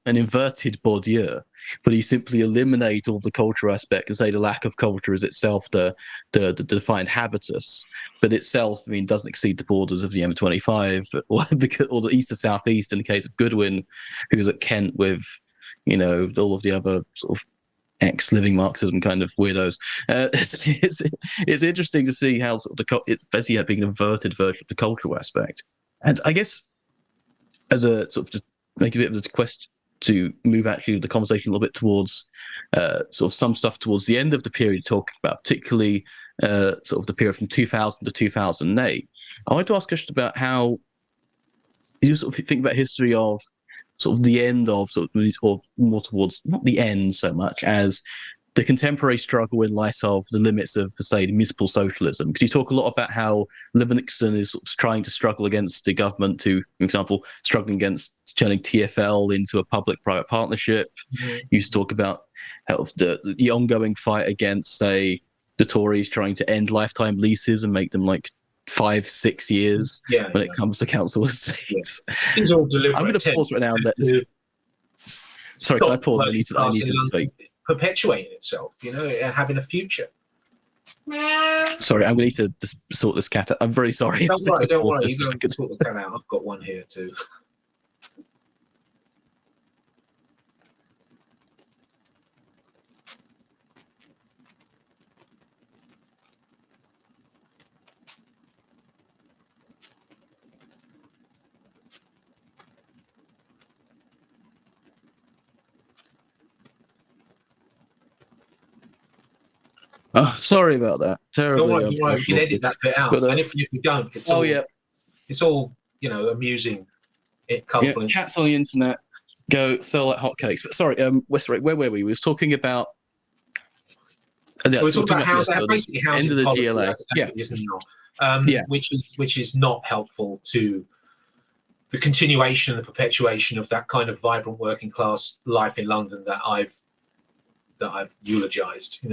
inverted Bourdieu, but you simply eliminate all the cultural aspect and say the lack of culture is itself the defined habitus, but itself, I mean, doesn't exceed the borders of the M25 or the east to southeast in the case of Goodwin, who's at Kent with, all of the other sort of ex-living Marxism kind of weirdos. It's interesting to see how sort of it's basically being an inverted version of the cultural aspect. And I guess as a sort of to make a bit of a quest to move actually the conversation a little bit towards sort of some stuff towards the end of the period talking about, particularly sort of the period from 2000 to 2008. I wanted to ask a question about how you sort of think about history of sort of the end of, or more towards, not the end so much as the contemporary struggle in light of the limits of, say, municipal socialism. Because you talk a lot about how Livingston is sort of trying to struggle against the government to, for example, struggling against turning TfL into a public-private partnership. Mm-hmm. You used to talk about how the ongoing fight against, say, the Tories trying to end lifetime leases and make them like 5-6 years when it comes to council estates. These are all deliberate. I'm going to pause right now. Sorry, can I pause? I need to say. Perpetuating itself, and having a future. Sorry, I'm going to need to just sort this cat out. I'm very sorry. Don't worry. You're going to sort the cat out. I've got one here too. Oh, sorry about that. Terribly. Don't worry. You can edit that bit out. But, and if you don't, it's all amusing. Cats on the internet go sell like hotcakes. But sorry, where were we? We was talking about. We were talking about basically housing end of the policy, GLA. Which is not helpful to the continuation and the perpetuation of that kind of vibrant working class life in London that I've eulogized.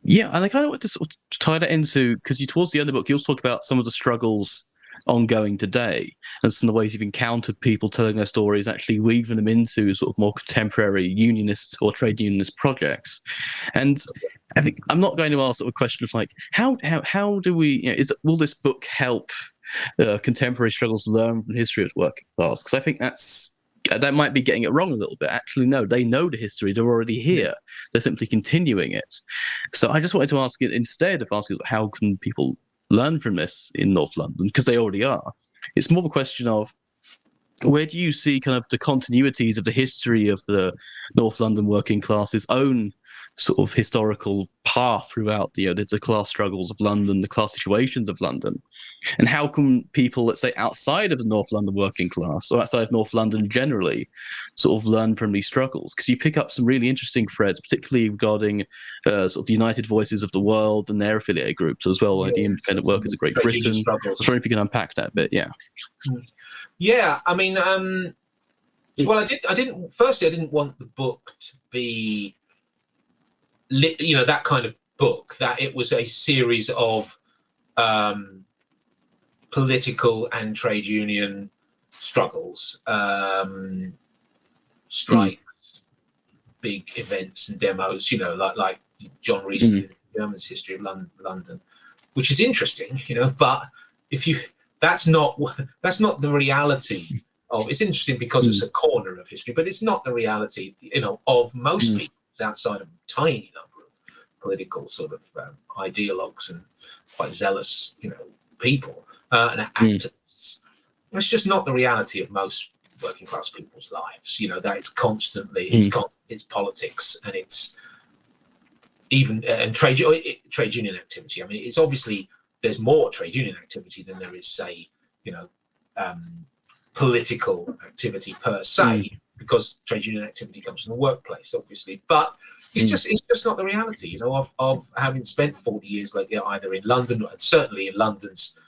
Yeah, and I kind of want to sort of tie that into, because towards the end of the book, you also talk about some of the struggles ongoing today and some of the ways you've encountered people telling their stories, actually weaving them into sort of more contemporary unionist or trade unionist projects. And I think I'm not going to ask sort of a question of like, how do we, will this book help contemporary struggles learn from the history of the working class? Because I think that might be getting it wrong a little bit. Actually, no, they know the history. They're already here. They're simply continuing it. So I just wanted to ask it, instead of asking how can people learn from this in North London, because they already are. It's more of a question of where do you see kind of the continuities of the history of the North London working class's own sort of historical path throughout the class struggles of London, the class situations of London, and how can people, let's say, outside of the North London working class or outside of North London generally, sort of learn from these struggles? Because you pick up some really interesting threads, particularly regarding sort of the United Voices of the World and their affiliated groups as well, like the Independent Workers of Great Britain. I was wondering if you can unpack that a bit. Yeah, I mean, well, I didn't want the book to be that kind of book, that it was a series of political and trade union struggles, strikes, big events and demos, like John Rees' German's history of London, which is interesting, but if you that's not the reality of. It's interesting because it's a corner of history, but it's not the reality, of most people outside of a tiny number of political sort of ideologues and quite zealous, people and activists. It's just not the reality of most working class people's lives. That it's constantly it's politics, and it's even and trade union activity. I mean, it's obviously there's more trade union activity than there is, say, political activity per se, because trade union activity comes from the workplace, obviously. But it's just not the reality, of having spent 40 years, like either in London, or certainly in London's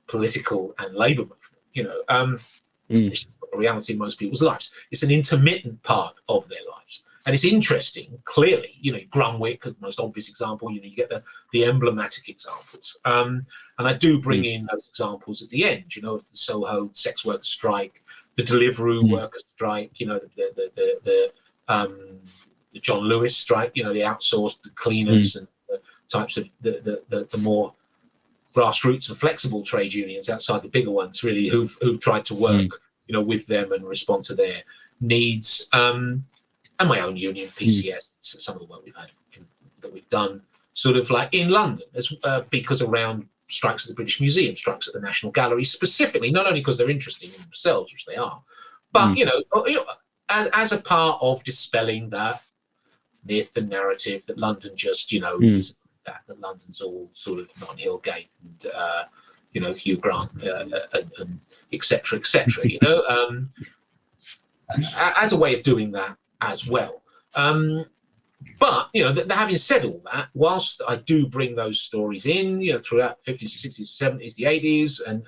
political and labour movement. It's not the reality of most people's lives. It's an intermittent part of their lives. And it's interesting, clearly, Grunwick, the most obvious example, you get the emblematic examples. And I do bring in those examples at the end, of the Soho sex worker strike, the Deliveroo worker strike, the John Lewis strike, the outsourced cleaners and the types of the more grassroots and flexible trade unions outside the bigger ones, really, who've tried to work, with them and respond to their needs. And my own union, PCS, some of the work that we've done, sort of like in London, because around strikes at the British Museum, strikes at the National Gallery, specifically, not only because they're interesting in themselves, which they are, but as a part of dispelling that myth and narrative that London just, is that London's all sort of Notting Hill Gate and Hugh Grant and et cetera, as a way of doing that as well. But having said all that, whilst I do bring those stories in, throughout the 50s, 60s, 70s, the 80s, and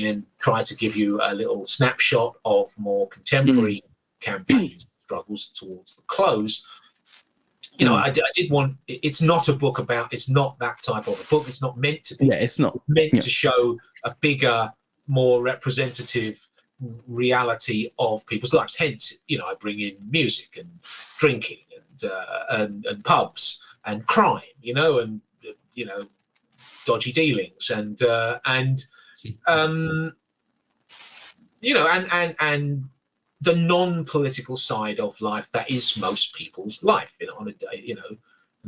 then try to give you a little snapshot of more contemporary campaigns, struggles towards the close. I did want. It's not a book about. It's not that type of a book. It's not meant to be. Yeah, it's not meant to show a bigger, more representative reality of people's lives. Hence, I bring in music and drinking and pubs and crime, and dodgy dealings and the non-political side of life that is most people's life, on a day, in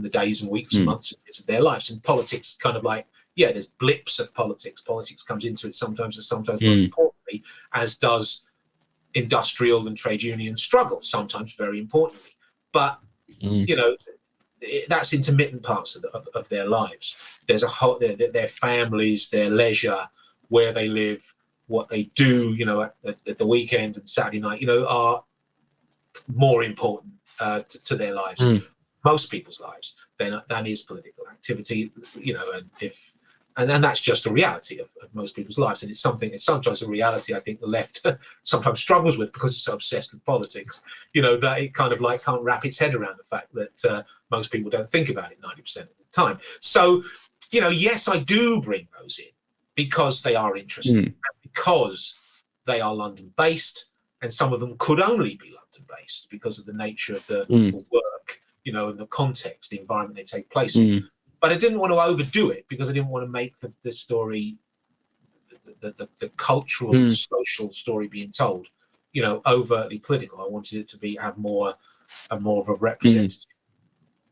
the days and weeks and months of their lives. And politics kind of like, there's blips of politics. Politics comes into it sometimes, and sometimes more importantly, as does industrial and trade union struggle, sometimes very importantly. But, that's intermittent parts of their lives. There's a whole, their families, their leisure, where they live, what they do, at the weekend and Saturday night, are more important to their lives, most people's lives, than is political activity, and that's just a reality of most people's lives. And it's sometimes a reality I think the left sometimes struggles with, because it's so obsessed with politics, that it kind of like can't wrap its head around the fact that most people don't think about it 90% of the time. So, yes, I do bring those in because they are interesting, and because they are London-based, and some of them could only be London-based because of the nature of the work, and the context, the environment they take place in. But I didn't want to overdo it, because I didn't want to make the story, the cultural and social story being told, overtly political. I wanted it to have more of a representative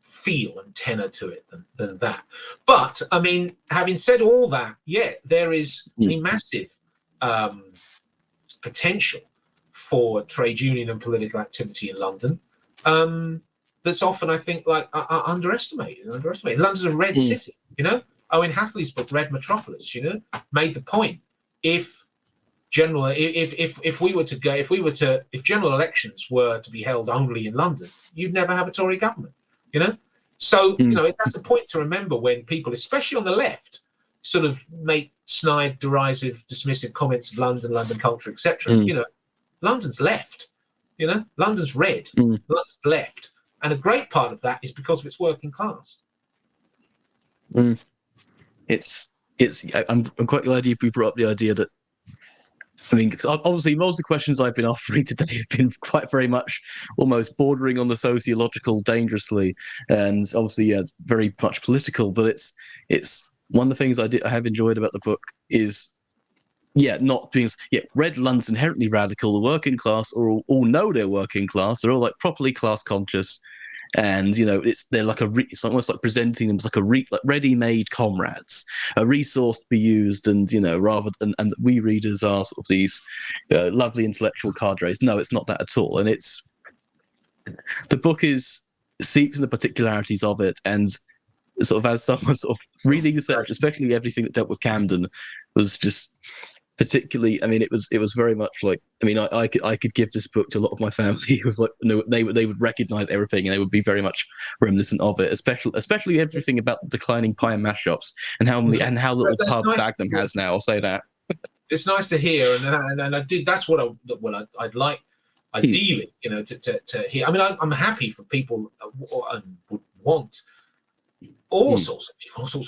feel and tenor to it than that. But I mean, having said all that, there is a massive potential for trade union and political activity in London. That's often, I think, like underestimated. London's a red city, Owen Hathley's book, Red Metropolis, made the point. If general elections were to be held only in London, you'd never have a Tory government, So, that's a point to remember when people, especially on the left, sort of make snide, derisive, dismissive comments of London culture, etc. London's left, London's red, London's left. And a great part of that is because of its working class. I'm quite glad you brought up the idea that, because obviously most of the questions I've been offering today have been quite very much almost bordering on the sociological dangerously, and obviously, it's very much political, but it's one of the things I have enjoyed about the book is, not being, red London's inherently radical. The working class all know they're working class. They're all like properly class conscious, and they're like it's almost like presenting them as like ready-made comrades, a resource to be used, and rather than, and we readers are sort of these lovely intellectual cadres. No, it's not that at all, and the book seeps in the particularities of it, and sort of as someone sort of reading this, especially everything that dealt with Camden, was just particularly. I mean, it was very much like. I mean, I could give this book to a lot of my family who they would recognise everything, and they would be very much reminiscent of it, especially everything about the declining pie and mash shops and how little pub Dagenham has now. I'll say that. It's nice to hear, and I do. That's what I'd like. Ideally, to hear. I mean, I'm happy for people and would want all sorts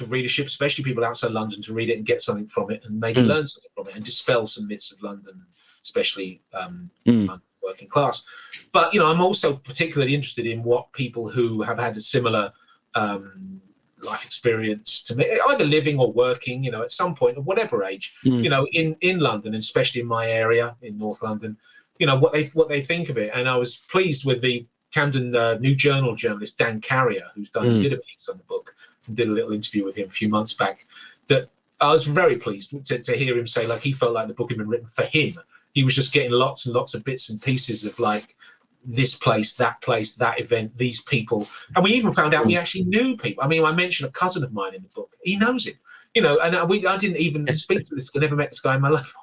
of readership, especially people outside London, to read it and get something from it, and maybe learn something from it, and dispel some myths of London, especially working class. But I'm also particularly interested in what people who have had a similar life experience to me, either living or working, at some point, at whatever age, in London, and especially in my area in North London. What they think of it. And I was pleased with the Camden New Journal journalist Dan Carrier, who's did a piece on the book, and did a little interview with him a few months back. That I was very pleased to hear him say, like, he felt like the book had been written for him. He was just getting lots and lots of bits and pieces of like this place, that event, these people. And we even found out we actually knew people. I mean, I mentioned a cousin of mine in the book. He knows him. And I didn't even speak to this. I never met this guy in my life.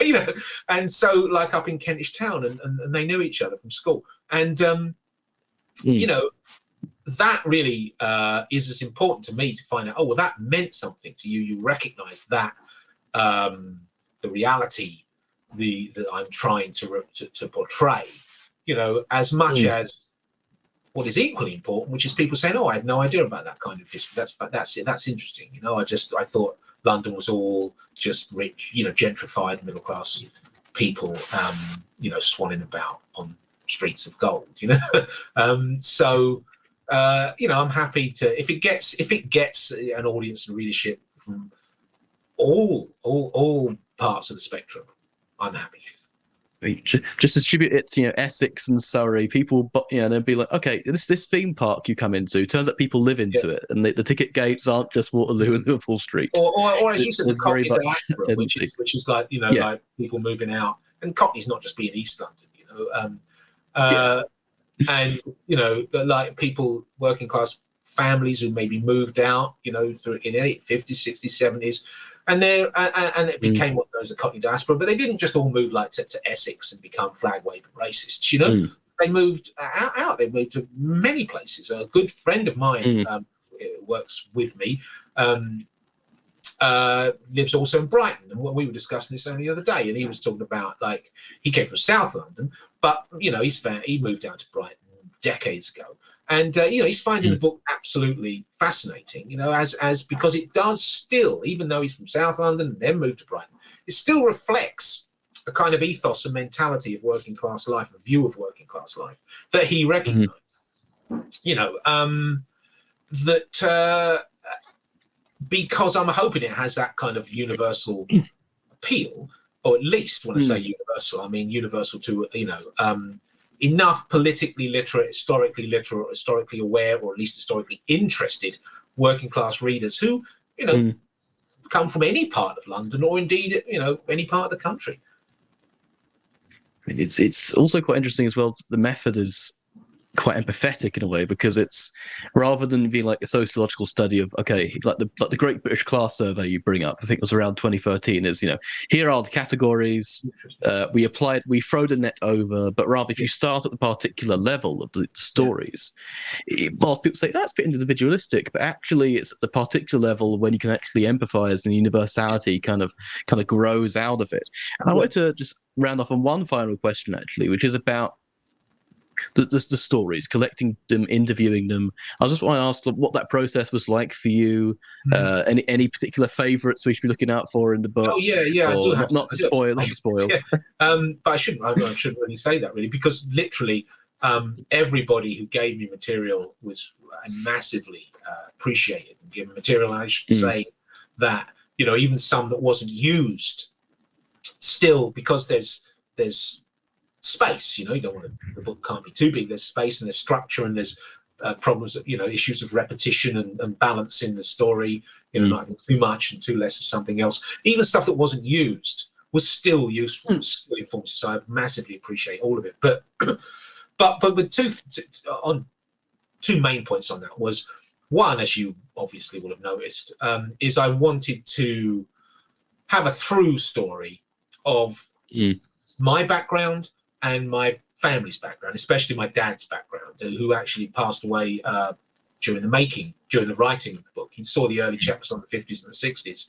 And so like up in Kentish Town, and they knew each other from school. And that really is as important to me to find out. Oh, well, that meant something to you. You recognise that the reality that I'm trying to portray. As much as what is equally important, which is people saying, "Oh, I had no idea about that kind of history." That's interesting. I thought London was all just rich, gentrified middle class people, swanning about on streets of gold. So I'm happy to if it gets an audience and readership from all parts of the spectrum, I'm happy. Just distribute it to Essex and Surrey. People, they'd be like, okay, this theme park you come into, turns out people live into it, and the ticket gates aren't just Waterloo and Liverpool Street. Or as you said, the Cockney diaspora, which is like like people moving out, and Cockney's not just being East London, and like people, working class families who maybe moved out, through in the 50s, 60s, 70s. And it became what known as a Cockney diaspora, but they didn't just all move like to Essex and become flag waving racists. They moved out. They moved to many places. A good friend of mine works with me, lives also in Brighton, and we were discussing this only the other day. And he was talking about like he came from South London, but he moved down to Brighton decades ago. And he's finding the book absolutely fascinating, as because it does still, even though he's from South London and then moved to Brighton, it still reflects a kind of ethos and mentality of working class life, a view of working class life that he recognised. Because I'm hoping it has that kind of universal appeal, or at least when I say universal, I mean universal to enough politically literate, historically aware, or at least historically interested working class readers who, come from any part of London, or indeed, any part of the country. It's also quite interesting as well. The method is quite empathetic in a way, because it's rather than being like a sociological study of like the Great British Class Survey you bring up, I think it was around 2013, is here are the categories, we throw the net over, but rather if you start at the particular level of the stories, whilst people say that's a bit individualistic, but actually it's at the particular level when you can actually empathize, and universality kind of grows out of it. And I wanted to just round off on one final question actually, which is about the stories, collecting them, interviewing them. I just want to ask what that process was like for you. Any particular favourites we should be looking out for in the book? Oh yeah, I do not to spoil. Yeah. But I shouldn't really say that really, because literally everybody who gave me material was massively appreciated and given material. And I should say that, you know, even some that wasn't used, still, because there's space, you know, you don't want to, the book can't be too big, there's space and there's structure and there's problems, you know, issues of repetition and balance in the story, you know, not having too much and too less of something else. Even stuff that wasn't used was still useful, was still informative. So I massively appreciate all of it. But with two main points on that was, one, as you obviously will have noticed, is I wanted to have a through story of my background and my family's background, especially my dad's background, who actually passed away during the writing of the book. He saw the early chapters on the 50s and the 60s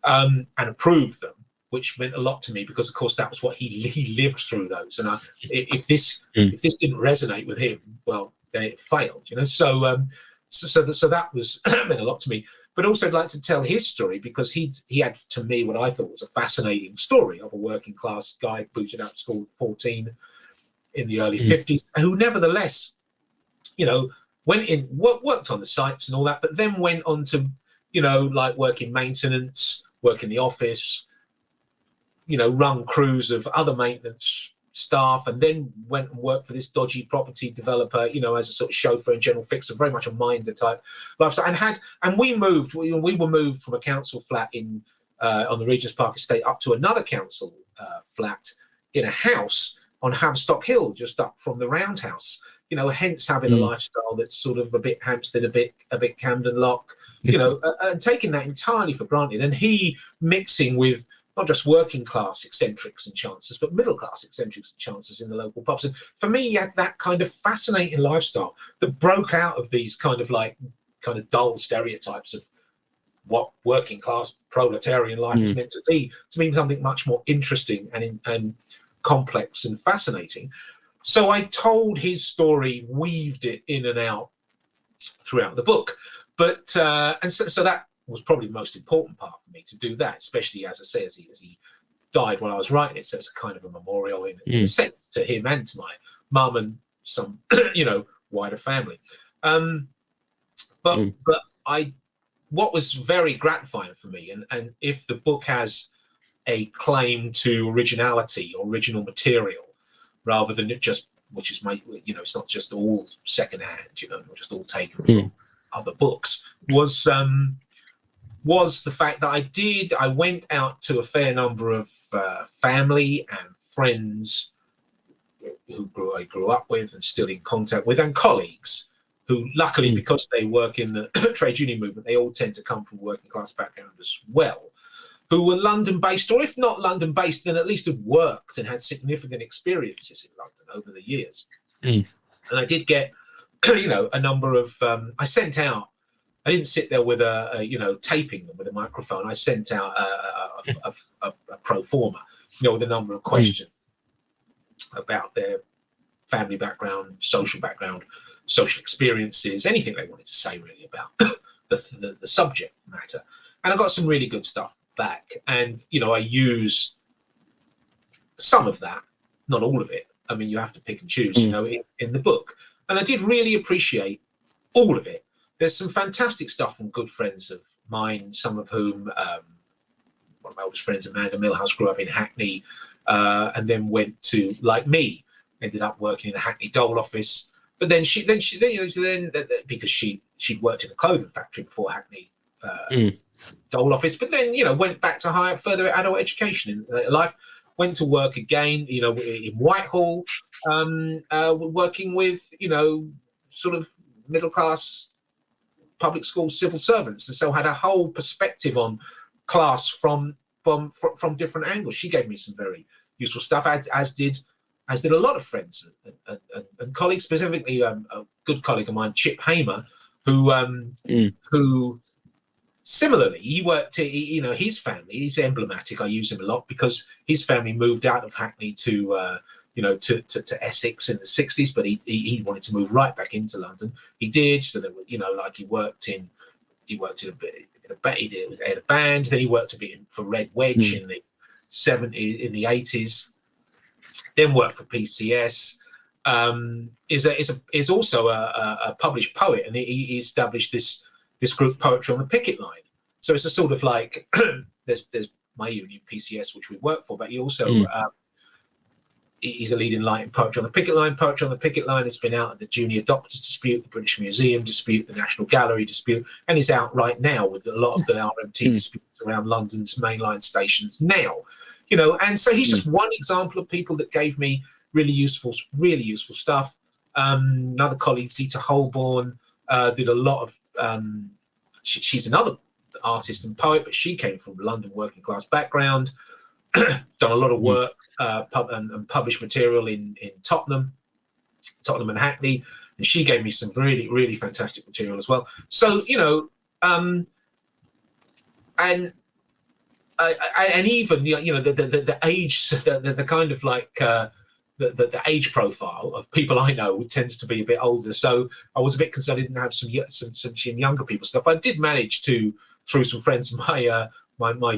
and approved them, which meant a lot to me because, of course, that was what he lived through those. And if this didn't resonate with him, well, then it failed, you know. So that was meant a lot to me. But also, I'd like to tell his story because he had, to me, what I thought was a fascinating story of a working class guy booted out of school at 14 in the early 50s, who nevertheless, you know, went in, worked on the sites and all that, but then went on to, you know, like work in maintenance, work in the office, you know, run crews of other maintenance staff, and then went and worked for this dodgy property developer, you know, as a sort of chauffeur and general fixer, very much a minder type lifestyle. And we were moved from a council flat in on the Regent's Park estate up to another council flat in a house on Haverstock Hill, just up from the Roundhouse. You know, hence having a lifestyle that's sort of a bit Hampstead, a bit Camden Lock, you know, and taking that entirely for granted. And he mixing with not just working class eccentrics and chances, but middle class eccentrics and chances in the local pubs. And for me, he had that kind of fascinating lifestyle that broke out of these kind of dull stereotypes of what working class proletarian life is meant to be something much more interesting and complex and fascinating. So I told his story, weaved it in and out throughout the book. But and so that was probably the most important part for me, to do that, especially, as I say, as he died while I was writing it. So it's a kind of a memorial in a sense to him and to my mum and some, you know, wider family. But what was very gratifying for me, and if the book has a claim to originality, original material, rather than it just, which is my, you know, it's not just all secondhand, you know, not just all taken from other books, was the fact that I went out to a fair number of family and friends who I grew up with and still in contact with, and colleagues who, luckily, because they work in the trade union movement, they all tend to come from working class background as well, who were London-based, or if not London-based, then at least have worked and had significant experiences in London over the years. And I did get, you know, a number of, I sent out, I didn't sit there with taping them with a microphone. I sent out a pro forma, you know, with a number of questions about their family background, social experiences, anything they wanted to say really about the subject matter. And I got some really good stuff back. And, you know, I use some of that, not all of it. I mean, you have to pick and choose, you know, in the book. And I did really appreciate all of it. There's some fantastic stuff from good friends of mine, some of whom, one of my oldest friends, Amanda Millhouse, grew up in Hackney, and then went to, like me, ended up working in the Hackney Dole office. But then she because she'd worked in a clothing factory before Hackney Dole office, but then, you know, went back to further adult education in life. Went to work again, you know, in Whitehall, working with, you know, sort of middle class public school civil servants, and so had a whole perspective on class from different angles. She gave me some very useful stuff, as did a lot of friends and colleagues, specifically a good colleague of mine, Chip Hamer, who similarly, he worked, you know, his family, he's emblematic. I use him a lot because his family moved out of Hackney to Essex in the 60s, but he wanted to move right back into London. He did. So there were, you know, like he worked a bit he had a band. Then he worked a bit for Red Wedge in the 80s. Then worked for PCS. Is also a published poet, and he established this group, Poetry on the Picket Line. So it's a sort of like there's my union PCS, which we work for, but he also he's a leading light in Poetry on the Picket Line. Poetry on the Picket Line has been out at the Junior Doctors Dispute, the British Museum Dispute, the National Gallery Dispute, and is out right now with a lot of the RMT disputes around London's mainline stations now. And so he's just one example of people that gave me really useful stuff. Another colleague, Zita Holborn, did a lot of, she's another artist and poet, but she came from London working class background, done a lot of work and published material in Tottenham and Hackney, and she gave me some really, really fantastic material as well. So, and even the age, the kind of like the age profile of people I know tends to be a bit older. So I was a bit concerned I didn't have some younger people stuff. I did manage to, through some friends, my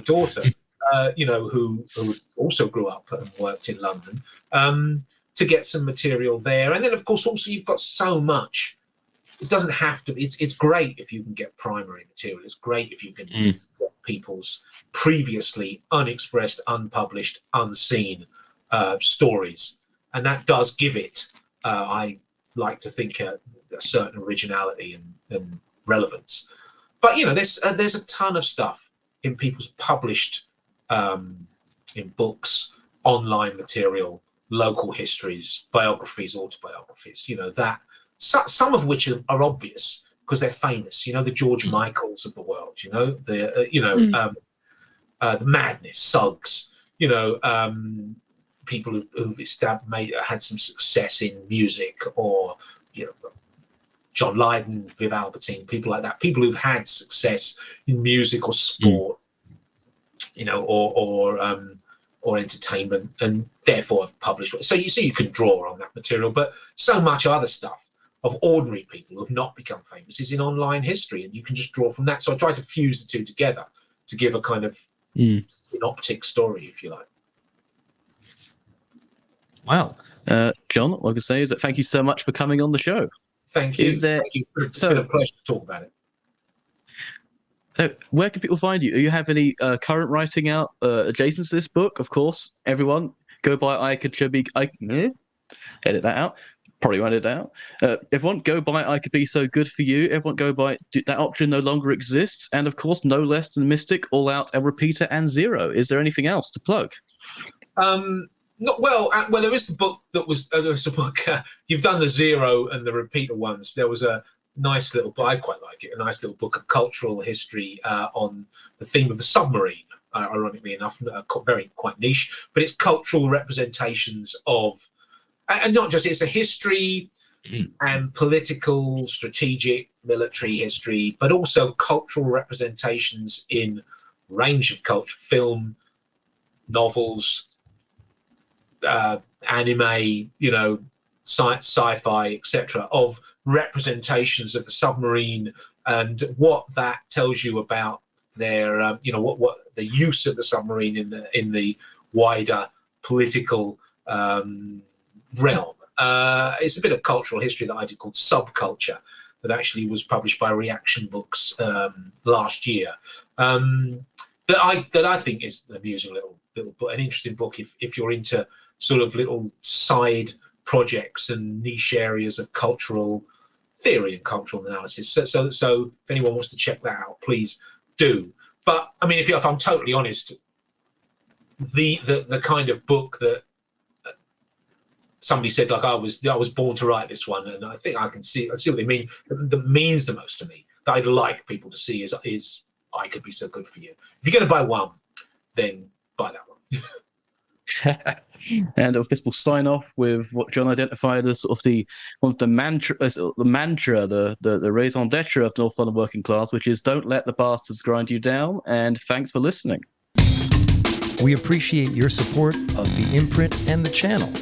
daughter, who also grew up and worked in London, to get some material there. And then, of course, also you've got so much. It doesn't have to be. It's great if you can get primary material. It's great if you can get people's previously unexpressed, unpublished, unseen stories. And that does give it, I like to think, a certain originality and relevance. But, there's a ton of stuff in people's published in books, online material, local histories, biographies, autobiographies, that some of which are obvious because they're famous, the George Michaels of the world, the Madness, Suggs, people who've had some success in music, or John Lydon, Viv Albertine, people like that, people who've had success in music or sport, or entertainment, and therefore have published. So you can draw on that material, but so much other stuff of ordinary people who have not become famous is in online history, and you can just draw from that. So I try to fuse the two together to give a kind of synoptic story, if you like. Wow. John, what I can say is that thank you so much for coming on the show. Thank you. Thank you. It's been a pleasure to talk about it. Where can people find you? Do you have any current writing out adjacent to this book? Of course, everyone go buy edit that out. Probably won't edit that out. Everyone go buy I Could Be So Good For You. Everyone go buy that option no longer exists. And of course, no less than Mystic, All Out, El Repeater, and Zero. Is there anything else to plug? Well, there is the book that was a book. You've done the Zero and the Repeater ones. There was a nice little book, I quite like it, a nice little book of cultural history on the theme of the submarine, ironically enough, quite niche, but it's cultural representations of, and not just, it's a history and political, strategic, military history, but also cultural representations in range of culture, film, novels, anime, sci-fi, etc., of representations of the submarine and what that tells you about their, what the use of the submarine in the wider political realm. It's a bit of cultural history that I did called Subculture, that actually was published by Reaction Books last year. That I think is an amusing little book, an interesting book if you're into sort of little side projects and niche areas of cultural theory and cultural analysis. So if anyone wants to check that out, please do. But I mean, if I'm totally honest, the kind of book that somebody said, like, I was born to write this one, and I think I see what they mean. That means the most to me, that I'd like people to see is I Could Be So Good For You. If you're going to buy one, then buy that one. And of course, we'll sign off with what John identified as sort of the mantra, the raison d'etre of North London working class, which is don't let the bastards grind you down. And thanks for listening. We appreciate your support of the imprint and the channel.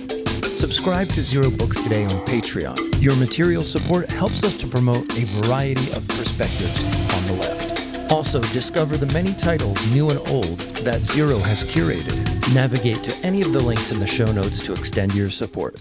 Subscribe to Zero Books today on Patreon. Your material support helps us to promote a variety of perspectives on the left. Also, discover the many titles, new and old, that Zero has curated. Navigate to any of the links in the show notes to extend your support.